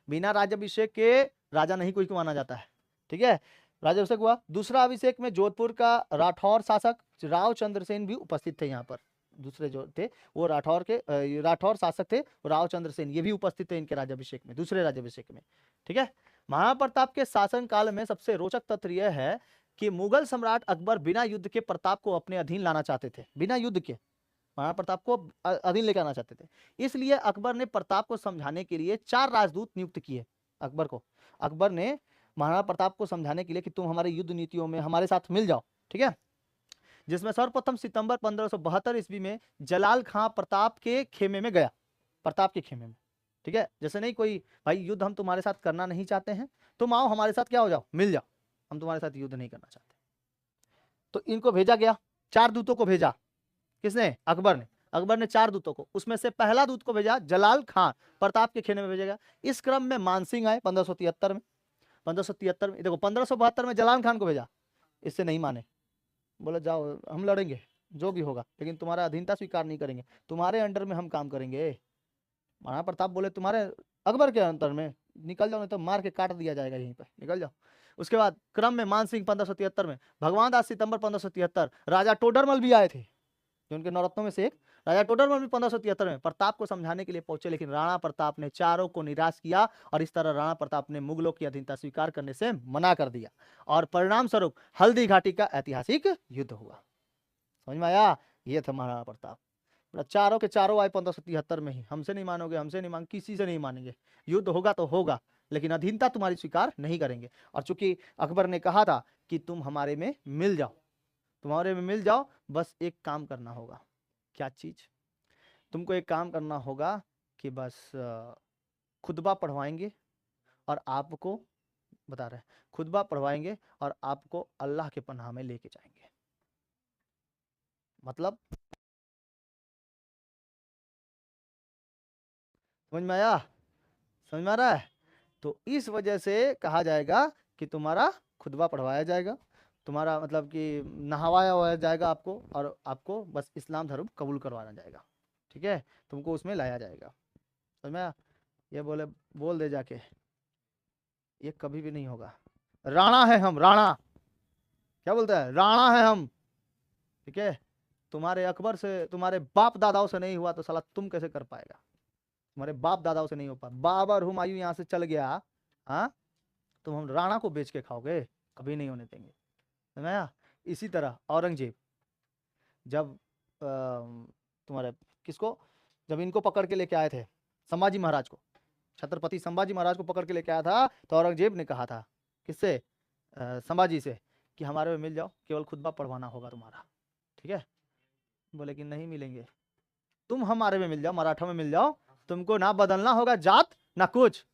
बिना राज्याभिषेक के राजा नहीं कोई को माना जाता है, ठीक है। राज्याभिषेक हुआ। दूसरा अभिषेक में जोधपुर का राठौर शासक राव चंद्रसेन भी उपस्थित थे। यहाँ पर दूसरे जो थे वो राठौर शासक थे, राव चंद्रसेन, ये भी उपस्थित थे इनके राज्याभिषेक में, दूसरे राज्याभिषेक में, ठीक है। महाराणा प्रताप के शासन काल में सबसे रोचक तथ्य यह है कि मुगल सम्राट अकबर बिना युद्ध के प्रताप को अपने अधीन लाना चाहते थे। बिना युद्ध के महाराणा प्रताप को अधीन लेकर आना चाहते थे। इसलिए अकबर ने प्रताप को समझाने के लिए 4 राजदूत नियुक्त किए। अकबर ने महाराणा प्रताप को समझाने के लिए कि तुम हमारी युद्ध नीतियों में हमारे साथ मिल जाओ, ठीक है। जिसमें सर्वप्रथम सितंबर 1572 ईस्वी में जलाल खां प्रताप के खेमे में गया, प्रताप के खेमे में, ठीक है। जैसे नहीं कोई भाई युद्ध हम तुम्हारे साथ करना नहीं चाहते हैं, तुम आओ हमारे साथ क्या हो जाओ, मिल जाओ, हम तुम्हारे साथ युद्ध नहीं करना चाहते। तो इनको भेजा गया, 4 दूतों को भेजा। किसने? अकबर ने 4 दूतों को, उसमें से पहला दूत को भेजा जलाल खां प्रताप के खेमे में भेजा गया। इस क्रम में मानसिंह आए 1573 में। 1573 में देखो, 1572 में जलाल खान को भेजा, इससे नहीं माने, बोले जाओ हम लड़ेंगे जो भी होगा, लेकिन तुम्हारा अधीनता स्वीकार नहीं करेंगे, तुम्हारे अंडर में हम काम करेंगे। महाराणा प्रताप बोले तुम्हारे अकबर के अंतर में निकल जाओ, नहीं तो मार के काट दिया जाएगा, यहीं पर निकल जाओ। उसके बाद क्रम में मानसिंह 1573 में, भगवान दास सितंबर 1573, राजा टोडरमल भी आए थे, जो उनके नौरत्नों में से एक राजा टोडरमल भी 1573 में प्रताप को समझाने के लिए पहुंचे, लेकिन राणा प्रताप ने चारों को निराश किया और इस तरह राणा प्रताप ने मुगलों की अधीनता स्वीकार करने से मना कर दिया और परिणाम स्वरूप हल्दी घाटी का ऐतिहासिक युद्ध हुआ। समझ में आया? ये था महाराणा प्रताप। चारों के चारों आए 1573 में ही, हमसे नहीं मानोगे, हमसे नहीं मान, किसी से नहीं मानेंगे, युद्ध होगा तो होगा, लेकिन अधीनता तुम्हारी स्वीकार नहीं करेंगे। और चूंकि अकबर ने कहा था कि तुम हमारे में मिल जाओ, तुम्हारे में मिल जाओ, बस एक काम करना होगा। क्या चीज? तुमको एक काम करना होगा कि बस खुतबा पढ़वाएंगे और आपको बता रहे हैं, खुतबा पढ़वाएंगे और आपको अल्लाह के पनाह में लेके जाएंगे। मतलब समझ में आया? समझ में आ रहा है? तो इस वजह से कहा जाएगा कि तुम्हारा खुतबा पढ़वाया जाएगा, तुम्हारा मतलब कि नहवाया हुआ जाएगा आपको, और आपको बस इस्लाम धर्म कबूल करवाना जाएगा, ठीक है, तुमको उसमें लाया जाएगा। समझ में आया? ये बोल दे जाके, ये कभी भी नहीं होगा। राणा है हम, राणा, क्या बोलता है? राणा है हम, ठीक है। तुम्हारे अकबर से, तुम्हारे बाप दादाओं से नहीं हुआ तो साला तुम कैसे कर पाएगा? तुम्हारे बाप दादाओं से नहीं हो पाया। बाबर हुमायूं यहाँ से चल गया, हाँ, तुम हम राणा को बेच के खाओगे? कभी नहीं होने देंगे। समझ में आया? इसी तरह औरंगजेब जब तुम्हारे किसको, जब इनको पकड़ के लेके आए थे, संभाजी महाराज को, छत्रपति संभाजी महाराज को पकड़ के लेके आया था, तो औरंगजेब ने कहा था किससे? संभाजी से, कि हमारे में मिल जाओ, केवल खुतबा पढ़वाना होगा तुम्हारा, ठीक है। बोले कि नहीं मिलेंगे, तुम हमारे में मिल जाओ, मराठा में मिल जाओ, तुमको ना बदलना होगा जात ना कुछ,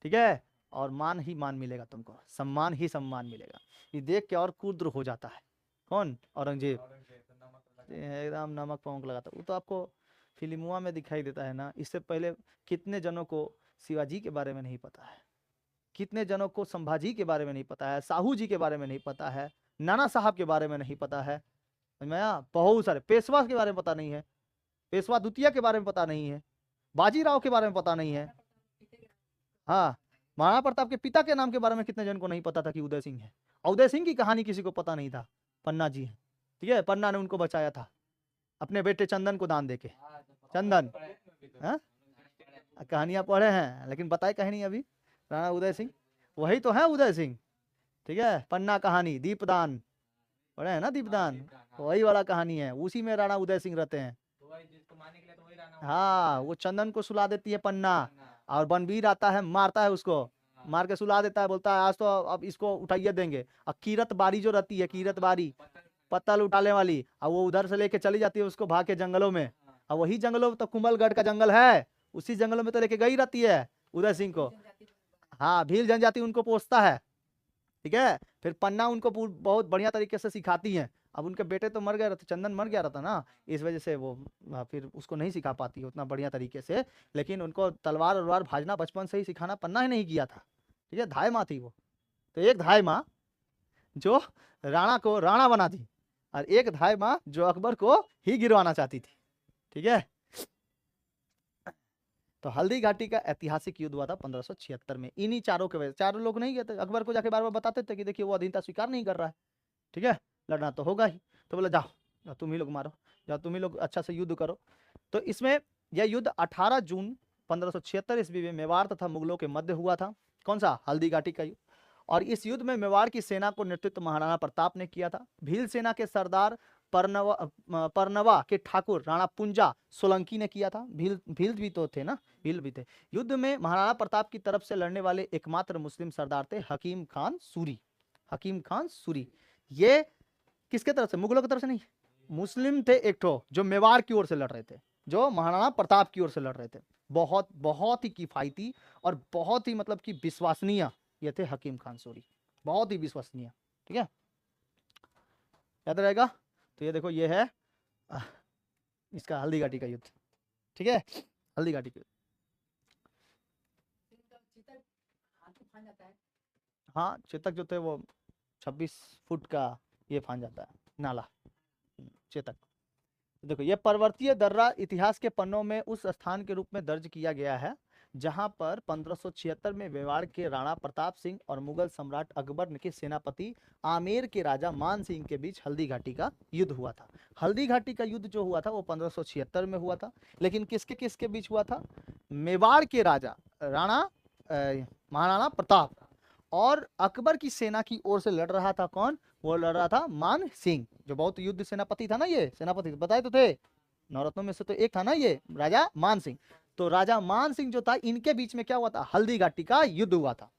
ठीक है, और मान ही मान मिलेगा तुमको, सम्मान ही सम्मान मिलेगा। ये देख के और कुद्र हो जाता है। कौन? औरंगजेब। एकदम नमक पाँव लगाता। वो तो आपको फिल्मुआ में दिखाई देता है ना। इससे पहले कितने जनों को शिवाजी के बारे में नहीं पता है, कितने जनों को संभाजी के बारे में नहीं पता है, साहू जी के बारे में नहीं पता है, नाना साहब के बारे में नहीं पता है, बहुत सारे पेशवा के बारे में पता नहीं है, पेशवा द्वितीय के बारे में पता नहीं है, बाजीराव के बारे में पता नहीं है। हाँ, महाराणा प्रताप के पिता के नाम के बारे में कितने जन को नहीं पता था कि उदय सिंह है। उदय सिंह की कहानी किसी को पता नहीं था। पन्ना जी है, ठीक है, पन्ना ने उनको बचाया था अपने बेटे चंदन को दान देके। चंदन, हाँ, कहानियां पढ़े हैं लेकिन बताए कहीं नहीं अभी। राणा उदय सिंह वही तो है, उदय सिंह, ठीक है। पन्ना कहानी दीपदान पढ़े हैं ना, दीपदान वही वाला कहानी है, उसी में राणा उदय सिंह रहते हैं। हाँ, वो चंदन को सुला देती है पन्ना, और बनवीर आता है, मारता है उसको, मार के सुला देता है, बोलता है आज तो अब इसको उठाइए देंगे। और कीरत बारी जो रहती है, कीरत बारी पत्तल उठाने वाली, और वो उधर से लेके चली जाती है उसको भाग के जंगलों में, और वही जंगलों में तो कुंभलगढ़ का जंगल है, उसी जंगलों में तो लेके गई रहती है उदय सिंह को। हाँ, भील जनजाति उनको पोसता है, ठीक है। फिर पन्ना उनको बहुत बढ़िया तरीके से सिखाती है। अब उनके बेटे तो मर गए रहते, चंदन मर गया रहता ना, इस वजह से वो फिर उसको नहीं सिखा पाती है उतना बढ़िया तरीके से। लेकिन उनको तलवार वलवार भाजना बचपन से ही सिखाना पन्ना ही नहीं किया था, ठीक है। धाय माँ थी वो, तो एक धाय माँ जो राणा को राणा बना दी, और एक धाय माँ जो अकबर को ही गिरवाना चाहती थी, ठीक है। तो हल्दी घाटी का ऐतिहासिक युद्ध हुआ था 1576 में। इन्हीं चारों के वजह, चारों लोग नहीं गए थे, अकबर को जाके बार बार बताते थे कि देखिए वो अधीनता स्वीकार नहीं कर रहा है, ठीक है, लड़ना तो होगा ही। तो बोला जाओ तुम ही लोग मारो, जाओ तुम ही लोग अच्छा से युद्ध करो। तो इसमें यह युद्ध 18 जून 1576 ईस्वी में मेवाड़ तथा मुगलों के मध्य हुआ था। कौन सा? हल्दी घाटी का युद्ध। और इस युद्ध में मेवाड़ की सेना को नेतृत्व महाराणा प्रताप ने किया था। भील सेना के सरदार परनवा के ठाकुर राणा पुंजा सोलंकी ने किया था। भील भी तो थे ना, भील भी थे। युद्ध में महाराणा प्रताप की तरफ से लड़ने वाले एकमात्र मुस्लिम सरदार थे हकीम खान सूरी। हकीम खान सूरी ये किसके तरफ से? मुगलों की तरफ से नहीं, मुस्लिम थे एक ठो जो मेवाड़ की ओर से लड़ रहे थे, जो महाराणा प्रताप की ओर से लड़ रहे थे। बहुत बहुत ही किफायती और बहुत ही मतलब कि विश्वसनीय ये थे हकीम खान सूरी, बहुत ही विश्वसनीय। ठीक है, याद रहेगा। तो ये देखो, ये है इसका हल्दी घाटी का युद्ध। ठीक है, हल्दी घाटी का युद्ध। हाँ, चेतक जो थे वो 26 फुट का ये फान जाता है नाला, चेतक। देखो, ये पर्वतीय दर्रा इतिहास के पन्नों में उस स्थान के रूप में दर्ज किया गया है जहां पर 1576 में मेवाड़ के राणा प्रताप सिंह और मुगल सम्राट अकबर के सेनापति आमेर के राजा मान सिंह के बीच हल्दी घाटी का युद्ध हुआ था। हल्दी घाटी का युद्ध जो हुआ था वो 1576 में हुआ था, लेकिन किसके किसके बीच हुआ था? मेवाड़ के राजा महाराणा प्रताप और अकबर की सेना की ओर से लड़ रहा था। कौन? वो लड़ रहा था मान सिंह, जो बहुत युद्ध सेनापति था ना। ये सेनापति बताए तो थे, नवरत्नों में से तो एक था ना ये राजा मान सिंह। तो राजा मान सिंह जो था, इनके बीच में क्या हुआ था? हल्दी घाटी का युद्ध हुआ था।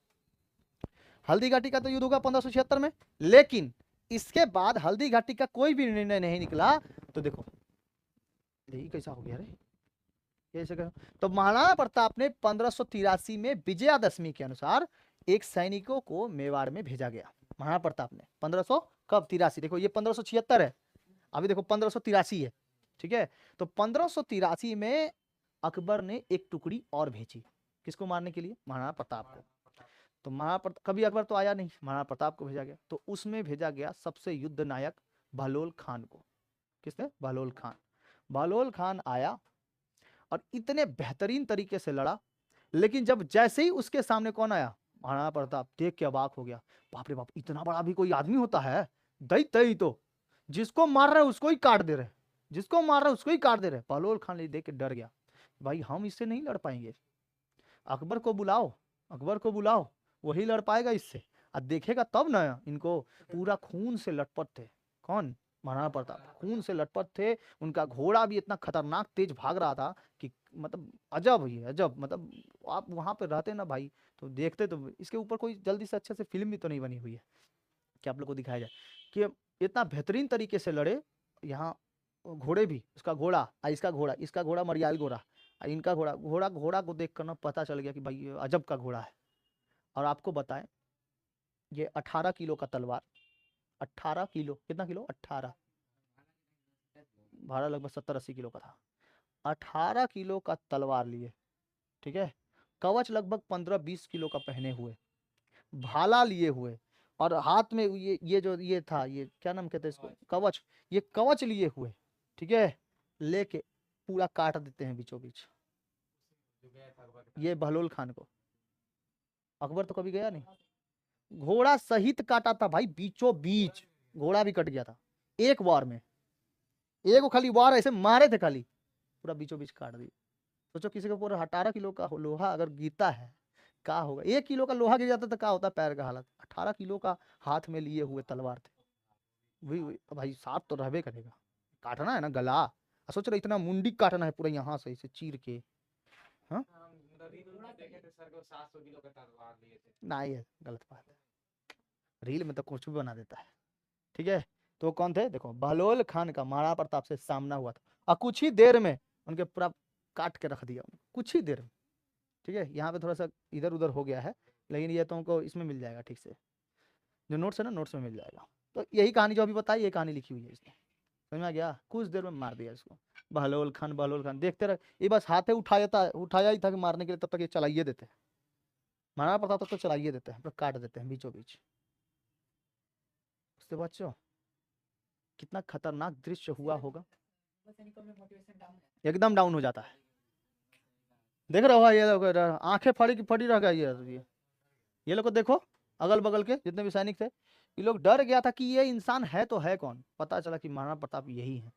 हल्दी घाटी का तो युद्ध हुआ 1576 में, लेकिन इसके बाद हल्दी घाटी का कोई भी निर्णय नहीं निकला। तो देखो यही कैसा हो गया रे, कैसे करो? तो महाराणा प्रताप ने 1583 में विजयादशमी के अनुसार एक सैनिकों को मेवाड़ में भेजा गया। महाराणा प्रताप ने 1500 कब? 83। देखो ये 1576 है, अभी देखो 1583 है। ठीक है, तो 1583 में अकबर ने एक टुकड़ी और भेजी, किसको मारने के लिए? महाराणा प्रताप को। तो महाराणा प्रताप, कभी अकबर तो आया नहीं, महाराणा प्रताप को भेजा गया। तो उसमें भेजा गया सबसे युद्ध नायक बहलोल खान को। किसने? बहलोल खान। बहलोल खान आया और इतने बेहतरीन तरीके से लड़ा, लेकिन जब जैसे ही उसके सामने कौन आया? महाराणा प्रताप। देख के अबाक हो गया, बाप रे बाप, इतना बड़ा भी कोई आदमी होता है? दैत्य ही तो, जिसको मार रहे उसको ही काट दे रहे, जिसको मार रहे उसको ही काट दे रहे। बहलोल खान देख के डर गया, भाई हम इससे नहीं लड़ पाएंगे, अकबर को बुलाओ, अकबर को बुलाओ, वही लड़ पाएगा इससे। और देखेगा तब ना इनको। पूरा खून से लटपट थे। कौन? महाराणा प्रताप खून से लटपट थे। उनका घोड़ा भी इतना खतरनाक तेज भाग रहा था कि मतलब अजब ही अजब। मतलब आप वहां पे रहते ना भाई तो देखते। तो इसके ऊपर कोई जल्दी से अच्छे से फिल्म भी तो नहीं बनी हुई है कि आप लोग को दिखाया जाए कि इतना बेहतरीन तरीके से लड़े। यहाँ घोड़े भी, उसका घोड़ा, इसका घोड़ा, इसका घोड़ा मरियाल घोड़ा, इनका घोड़ा, घोड़ा को देख कर ना पता चल गया कि भाई ये अजब का घोड़ा है। और आपको बताएं, ये 18 किलो का तलवार, 18 किलो, कितना किलो? 18, भाड़ा लगभग 70-80 किलो का था। 18 किलो का तलवार लिए, ठीक है, कवच लगभग 15-20 किलो का पहने हुए, भाला लिए हुए, और हाथ में ये जो ये था, ये क्या नाम कहते हैं इसको? कवच। ये कवच लिए हुए, ठीक है, लेके पूरा काट देते हैं बीचों बीच। ये बहलोल खान को। अकबर तो कभी गया नहीं, घोड़ा सहित काटा था भाई, बीचों बीच घोड़ा भी कट गया था एक वार में। एक खाली वार ऐसे मारे थे, खाली पूरा बीचों बीच काट दिया। सोचो किसी का पूरा 18 किलो का लोहा अगर गिरता है, क्या होगा? 1 किलो का लोहा गिर जाता तो क्या होता पैर का हालत? 18 किलो का हाथ में लिए हुए तलवार थे। वही भाई, साफ तो रहबे करेगा, काटना है ना गला। सोच रहे इतना मुंडी काटना है पूरा यहाँ से इसे चीर के। हाँ देखे थे सर को 700 किलो का तलवार लिए थे। ना, ये गलत बात है, रील में तो कुछ भी बना देता है। ठीक है, तो कौन थे? देखो, बहलोल खान का महाराणा प्रताप से सामना हुआ था और कुछ ही देर में उनके पूरा काट के रख दिया, कुछ ही देर में। ठीक है, यहाँ पे थोड़ा सा इधर उधर हो गया है, लेकिन ये तुमको इसमें मिल जाएगा ठीक से, जो नोट्स है ना, नोट्स में मिल जाएगा। तो यही कहानी जो अभी बताई, ये कहानी लिखी हुई है इसने। समझ में आ गया? कुछ देर में मार दिया इसको। बहलोल खान, बहलोल खान देखते रहे, ये बस हाथे उठाया ही था कि मारने के लिए, तब तक ये चलाइए देते हैं। महाराणा प्रताप तक तो चलाइए देते हैं, काट देते हैं बीचों बीच। उससे बच्चों कितना खतरनाक दृश्य हुआ होगा, एकदम डाउन हो जाता है। देख रहे हो, ये लोग आंखें फड़ी की फड़ी रह गई है। ये लोग को देखो, अगल बगल के जितने भी सैनिक थे, ये लोग डर गया था कि ये इंसान है तो है कौन। पता चला कि महाराणा प्रताप यही है।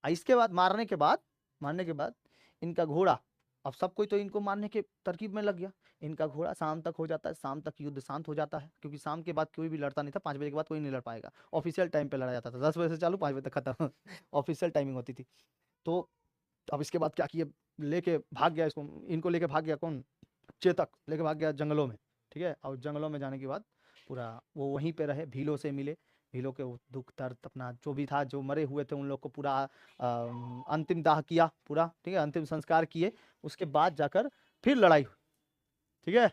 इसके बाद मारने के बाद इनका घोड़ा, अब सब कोई तो इनको मारने के तरकीब में लग गया। इनका घोड़ा शाम तक हो जाता है, शाम तक युद्ध शांत हो जाता है, क्योंकि शाम के बाद कोई भी लड़ता नहीं था, 5 बजे के बाद कोई नहीं लड़ पाएगा। ऑफिशियल टाइम पे लड़ा जाता था, 10 बजे से चालू 5 बजे तक खत्म ऑफिशियल टाइमिंग होती थी। तो अब इसके बाद क्या किए, लेके भाग गया इसको, इनको लेके भाग गया कौन, चेतक लेके भाग गया जंगलों में। ठीक है, और जंगलों में जाने के बाद पूरा वो वहीं पे रहे, भीलों से मिले, भीलों के वो दुख दर्द अपना जो भी था, जो मरे हुए थे उन लोग को पूरा अंतिम दाह किया पूरा, ठीक है, अंतिम संस्कार किए। उसके बाद जाकर फिर लड़ाई हुई, ठीक है,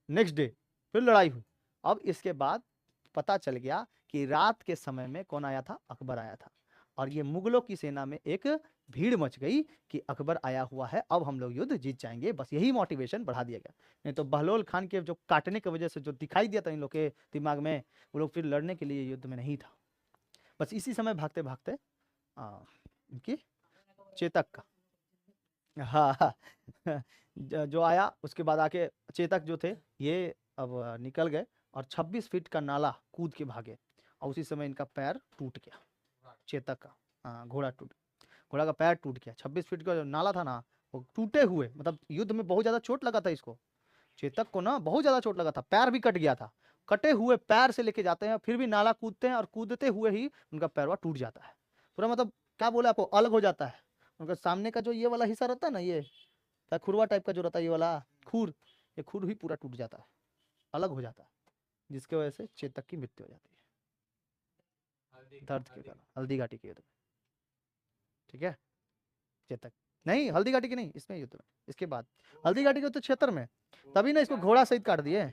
नेक्स्ट डे फिर लड़ाई हुई। अब इसके बाद पता चल गया कि रात के समय में कौन आया था, अकबर आया था, और ये मुगलों की सेना में एक भीड़ मच गई कि अकबर आया हुआ है, अब हम लोग युद्ध जीत जाएंगे, बस यही मोटिवेशन बढ़ा दिया गया। नहीं तो बहलोल खान के जो काटने की वजह से जो दिखाई दिया था इन लोग के दिमाग में, वो लोग फिर लड़ने के लिए युद्ध में नहीं था। बस इसी समय भागते भागते इनकी चेतक का, हाँ हाँ जो आया उसके बाद आके चेतक जो थे ये अब निकल गए और 26 फीट का नाला कूद के भागे, और उसी समय इनका पैर टूट गया चेतक का। हाँ, घोड़ा का पैर टूट गया। 26 फीट का जो नाला था ना, वो टूटे हुए, मतलब युद्ध में बहुत ज्यादा चोट लगा था इसको, चेतक को ना बहुत ज्यादा चोट लगा था, पैर भी कट गया था। कटे हुए पैर से लेके जाते हैं, फिर भी नाला कूदते हैं, और कूदते हुए ही उनका पैरवा टूट जाता है पूरा, मतलब क्या बोले आपको, अलग हो जाता है। उनका सामने का जो ये वाला हिस्सा रहता है ना, ये खुरवा टाइप का जो रहता है, ये वाला खुर, ये खुर ही पूरा टूट जाता है, अलग हो जाता है, जिसके वजह से चेतक की मृत्यु हो जाती है दर्द के कारण, हल्दी घाटी के युद्ध में। ठीक है, चेतक नहीं, हल्दी घाटी की नहीं, इसमें युद्ध में, इसके बाद हल्दी घाटी के युद्ध 76 में, तभी ना इसको घोड़ा सहित काट दिए,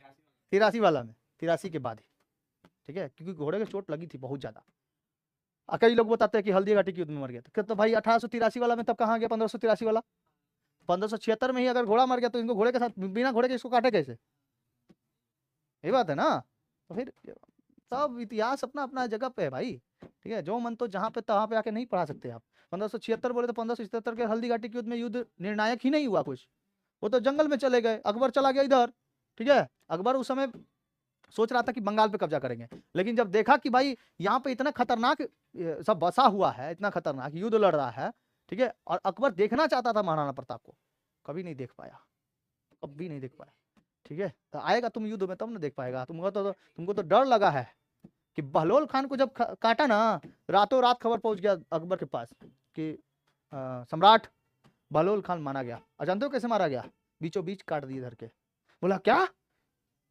83 वाला में, 83 के बाद ही। ठीक है, क्योंकि घोड़े की चोट लगी थी बहुत ज्यादा। कई लोग बताते हैं कि हल्दी घाटी के युद्ध में मर गया था, तो भाई 1883 वाला में तब कहाँ गया, 1583 वाला, 1576 में ही अगर घोड़ा मर गया तो इनको घोड़े के साथ, बिना घोड़े के इसको काटे कैसे, यही बात है ना। तो फिर सब इतिहास अपना अपना जगह पे है भाई। ठीक है, जो मन तो जहाँ पे तहाँ पे आके नहीं पढ़ा सकते आप। 1576 बोले तो 1577 के हल्दी घाटी के युद्ध में युद्ध निर्णायक ही नहीं हुआ कुछ, वो तो जंगल में चले गए, अकबर चला गया इधर। ठीक है, अकबर उस समय सोच रहा था कि बंगाल पे कब्जा करेंगे, लेकिन जब देखा कि भाई यहाँ पे इतना खतरनाक सब बसा हुआ है, इतना खतरनाक युद्ध लड़ रहा है, ठीक है, और अकबर देखना चाहता था महाराणा प्रताप को, कभी नहीं देख पाया, कभी नहीं देख पाया। ठीक है, तो आएगा तुम युद्ध में तब ना देख पाएगा, तुमको तो डर लगा है कि बहलोल खान को जब काटा ना, रातों रात खबर पहुंच गया अकबर के पास कि सम्राट बहलोल खान मारा गया। और जानते हो कैसे मारा गया, बीचों बीच काट दिए धर के। बोला क्या,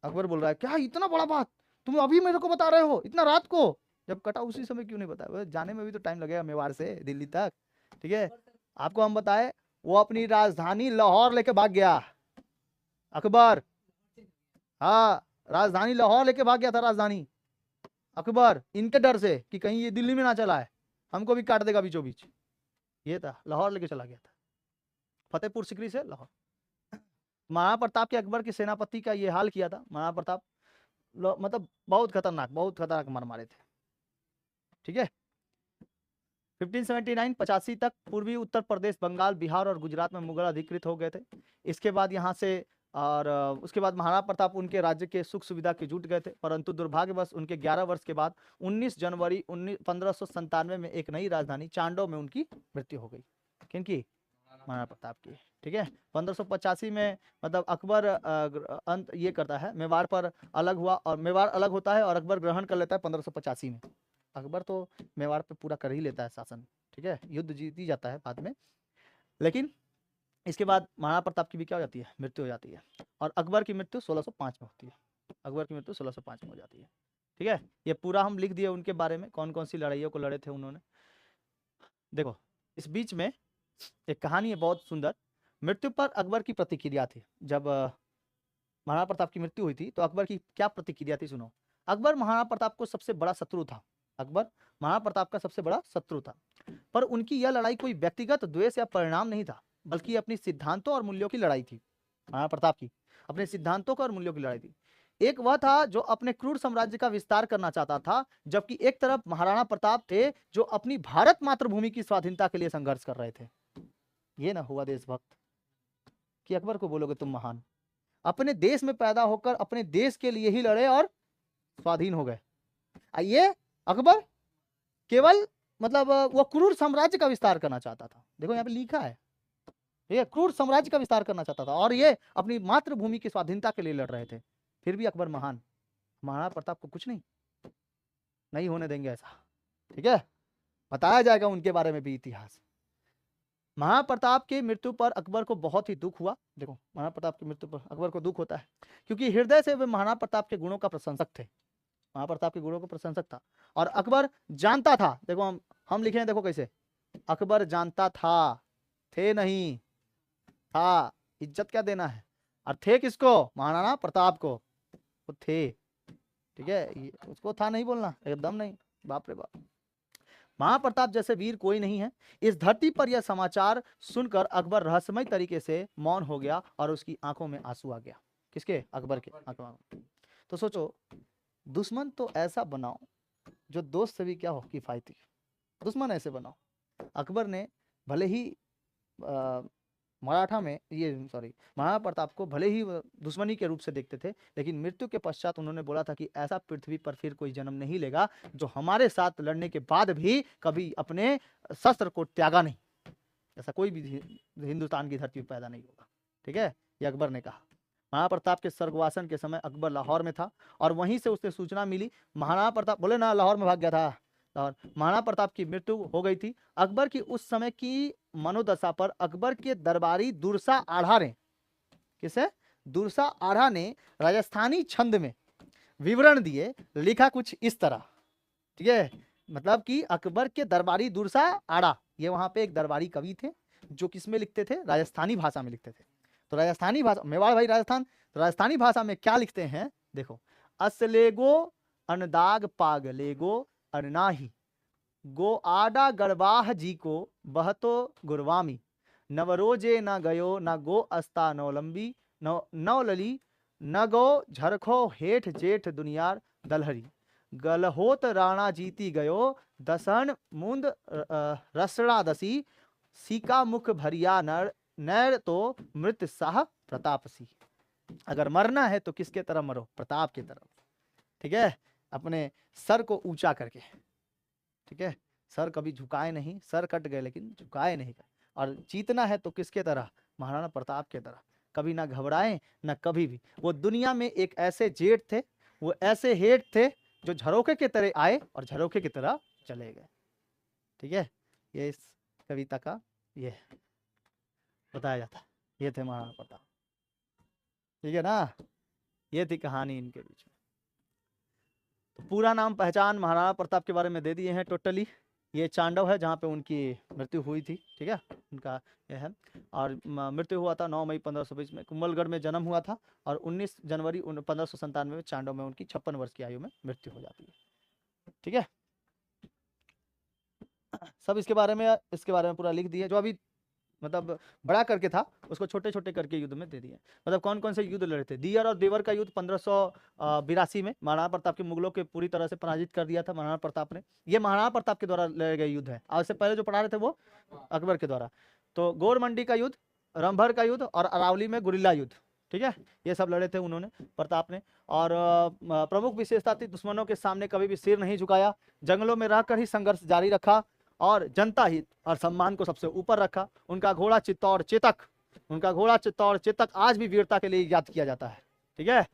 अकबर बोल रहा है क्या इतना बड़ा बात तुम अभी मेरे को बता रहे हो, इतना रात को, जब कटा उसी समय क्यों नहीं बताया, जाने में भी तो टाइम लगेगा मेवाड़ से दिल्ली तक। ठीक है, आपको हम बताए, वो अपनी राजधानी लाहौर लेके भाग गया अकबर, हाँ राजधानी लाहौर लेके भाग गया था, राजधानी अकबर, इनके डर से कि कहीं ये दिल्ली में ना चला है, हमको भी काट देगा बीचों बीच, ये था, लाहौर लेके चला गया था, फतेहपुर सिकरी से लाहौर। महाराणा प्रताप के अकबर के सेनापति का ये हाल किया था महाराणा प्रताप, मतलब बहुत खतरनाक मार मारे थे। ठीक है, 1579 85 तक पूर्वी उत्तर प्रदेश, बंगाल, बिहार और गुजरात में मुगल अधिकृत हो गए थे। इसके बाद यहाँ से और उसके बाद महाराणा प्रताप उनके राज्य के सुख सुविधा के जुट गए थे, परंतु दुर्भाग्यवश उनके 11 वर्ष के बाद 19 जनवरी 1597 में एक नई राजधानी चांडो में उनकी मृत्यु हो गई। किनकी, महाराणा प्रताप की। ठीक है, 1585 में मतलब अकबर अंत ये करता है, मेवाड़ पर अलग हुआ, और मेवाड़ अलग होता है और अकबर ग्रहण कर लेता है 1585 में। अकबर तो मेवाड़ पे पूरा कर ही लेता है शासन। ठीक है, युद्ध जीत ही जाता है बाद में, लेकिन इसके बाद महाराणा प्रताप की भी क्या हो जाती है, मृत्यु हो जाती है, और अकबर की मृत्यु 1605 में होती है, अकबर की मृत्यु 1605 में हो जाती है। ठीक है, ये पूरा हम लिख दिए उनके बारे में, कौन कौन सी लड़ाइयों को लड़े थे उन्होंने। देखो, इस बीच में एक कहानी है बहुत सुंदर, मृत्यु पर अकबर की प्रतिक्रिया थी। जब महाराणा प्रताप की मृत्यु हुई थी तो अकबर की क्या प्रतिक्रिया थी, सुनो। अकबर महाराणा प्रताप को सबसे बड़ा शत्रु था, अकबर महाराणा प्रताप का सबसे बड़ा शत्रु था, पर उनकी यह लड़ाई कोई व्यक्तिगत द्वेष या परिणाम नहीं था, बल्कि अपनी सिद्धांतों और मूल्यों की लड़ाई थी। महाराणा प्रताप की अपने सिद्धांतों का और मूल्यों की लड़ाई थी। एक वह था जो अपने क्रूर साम्राज्य का विस्तार करना चाहता था, जबकि एक तरफ महाराणा प्रताप थे जो अपनी भारत मातृभूमि की स्वाधीनता के लिए संघर्ष कर रहे थे। ये ना हुआ देशभक्त कि अकबर को बोलोगे तुम महान, अपने देश में पैदा होकर अपने देश के लिए ही लड़े और स्वाधीन हो गए। ये अकबर केवल मतलब वो क्रूर साम्राज्य का विस्तार करना चाहता था। देखो यहाँ पे लिखा है, ये क्रूर साम्राज्य का विस्तार करना चाहता था और ये अपनी मातृभूमि की स्वाधीनता के लिए लड़ रहे थे। फिर भी अकबर महान, महाराणा प्रताप को कुछ नहीं नहीं होने देंगे ऐसा। ठीक है, बताया जाएगा उनके बारे में भी इतिहास। महाराणा प्रताप की मृत्यु पर अकबर को बहुत ही दुख हुआ। देखो, महाराणा प्रताप की मृत्यु पर अकबर को दुख होता है क्योंकि हृदय से वे महाराणा प्रताप के गुणों का प्रशंसक थे, महाराणा प्रताप के गुणों का प्रशंसक था। और अकबर जानता था, देखो हम लिखे हैं, देखो कैसे, अकबर जानता था, थे नहीं, था, इज्जत क्या देना है, और थे किसको, महाराणा प्रताप को, वो थे। ठीक है, उसको था नहीं बोलना, एकदम नहीं, बाप रे बाप। महाप्रताप जैसे वीर कोई नहीं है। इस धरती पर यह समाचार सुनकर अकबर रहस्यमय तरीके से मौन हो गया और उसकी आंखों में आंसू आ गया। किसके, अकबर के आंखों में। तो सोचो, दुश्मन तो ऐसा बनाओ जो दोस्त से भी क्या हो, किफायती, दुश्मन ऐसे बनाओ। अकबर ने भले ही मराठा में महाराणा प्रताप को भले ही दुश्मनी के रूप से देखते थे, लेकिन मृत्यु के पश्चात उन्होंने बोला था कि ऐसा पृथ्वी पर फिर कोई जन्म नहीं लेगा जो हमारे साथ लड़ने के बाद भी कभी अपने शस्त्र को त्यागा नहीं। ऐसा कोई भी हिंदुस्तान की धरती पर पैदा नहीं होगा। ठीक है, ये अकबर ने कहा। महाराणा प्रताप के स्वर्गवासन के समय अकबर लाहौर में था और वहीं से उसे सूचना मिली। महाराणा प्रताप बोले ना, लाहौर में भाग गया था। और महाराणा प्रताप की मृत्यु हो गई थी। अकबर की उस समय की मनोदशा पर अकबर के दरबारी दुरसा आढ़ा ने, किसे, दुरसा आढ़ा ने राजस्थानी छंद में विवरण दिए। लिखा कुछ इस तरह, ठीक है, मतलब कि अकबर के दरबारी दुरसा आढ़ा, ये वहां पे एक दरबारी कवि थे जो किसमें लिखते थे, राजस्थानी भाषा में लिखते थे। तो राजस्थानी भाषा, मेवाड़ भाई राजस्थान, तो राजस्थानी भाषा में क्या लिखते हैं, देखो, असलेगो अनदाग पागलेगो अरनाही गो आडा गड़वाह जी को बहतो गुरवामी नवरोजे न गयो न गो अस्ता नौलंबी नौलली न गो झरखो हेठ जेठ दुनियार दलहरी गलहोत राणा जीती गयो दसन मुंद रसड़ा दसी सीका मुख भरिया नर नैर तो मृत साह प्रताप सी। अगर मरना है तो किसके तरफ मरो, प्रताप की तरफ। ठीक है, अपने सर को ऊंचा करके। ठीक है, सर कभी झुकाए नहीं, सर कट गए लेकिन झुकाए नहीं गए। और जीतना है तो किसके तरह, महाराणा प्रताप के तरह। कभी ना घबराए ना कभी भी। वो दुनिया में एक ऐसे जेठ थे, वो ऐसे हेठ थे जो झरोखे की तरह आए और झरोखे की तरह चले गए। ठीक है, ये इस कविता का ये बताया जाता है। ये थे महाराणा प्रताप। ठीक है ना, ये थी कहानी इनके बीच में। तो पूरा नाम पहचान महाराणा प्रताप के बारे में दे दिए हैं टोटली। ये चांडव है जहाँ पे उनकी मृत्यु हुई थी। ठीक है, उनका यह है। और मृत्यु हुआ था 9 मई 1520 में, कुंभलगढ़ में जन्म हुआ था। और 19 जनवरी 1597 में चांडव में उनकी 56 वर्ष की आयु में मृत्यु हो जाती है। ठीक है, सब इसके बारे में पूरा लिख दिए। जो अभी मतलब बड़ा करके था उसको छोटे छोटे करके युद्ध में दे दिए। मतलब कौन कौन से युद्ध लड़े थे। दियर और देवर का युद्ध 1582 में महाराणा प्रताप के मुगलों के पूरी तरह से पराजित कर दिया था महाराणा प्रताप ने। ये महाराणा प्रताप के द्वारा लड़े गए युद्ध है। आज से पहले जो पढ़ा रहे थे वो अकबर के द्वारा। तो गोर मंडी का युद्ध, रंभर का युद्ध और अरावली में गुरिल्ला युद्ध। ठीक है, ये सब लड़े थे उन्होंने, प्रताप ने। और प्रमुख विशेषता थी, दुश्मनों के सामने कभी भी सिर नहीं झुकाया, जंगलों में रहकर ही संघर्ष जारी रखा और जनता हित और सम्मान को सबसे ऊपर रखा। उनका घोड़ा चित्तौड़ चेतक आज भी वीरता के लिए याद किया जाता है। ठीक है,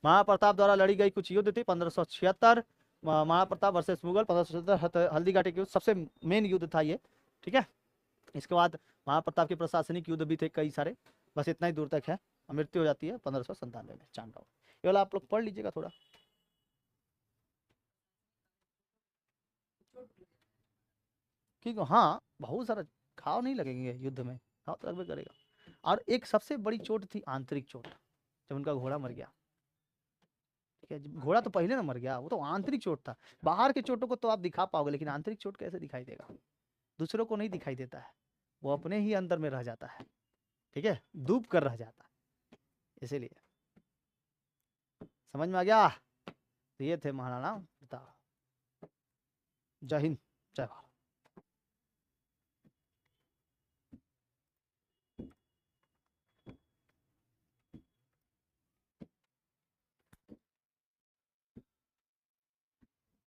महाराणा प्रताप द्वारा लड़ी गई कुछ युद्ध थी। 1576 महाराणा प्रताप वर्सेस मुगल, 1577 हल्दी घाटी के युद्ध, सबसे मेन युद्ध था ये। ठीक है, इसके बाद महाराणा प्रताप के प्रशासनिक युद्ध भी थे कई सारे। बस इतना ही दूर तक है। मृत्यु हो जाती है 1597 में चांडव। ये वाला आप लोग पढ़ लीजिएगा थोड़ा। क्योंकि हाँ, बहुत सारा घाव नहीं लगेंगे युद्ध में, घाव तो लगभग करेगा। और एक सबसे बड़ी चोट थी आंतरिक चोट, जब उनका घोड़ा मर गया। ठीक है, घोड़ा तो पहले ना मर गया, वो तो आंतरिक चोट था। बाहर के चोटों को तो आप दिखा पाओगे, लेकिन आंतरिक चोट कैसे दिखाई देगा, दूसरों को नहीं दिखाई देता है, वो अपने ही अंदर में रह जाता है। ठीक है, डूब कर रह जाता है। इसीलिए समझ में आ गया। तो ये थे महाराणा प्रताप। जय हिंद, जय भारत।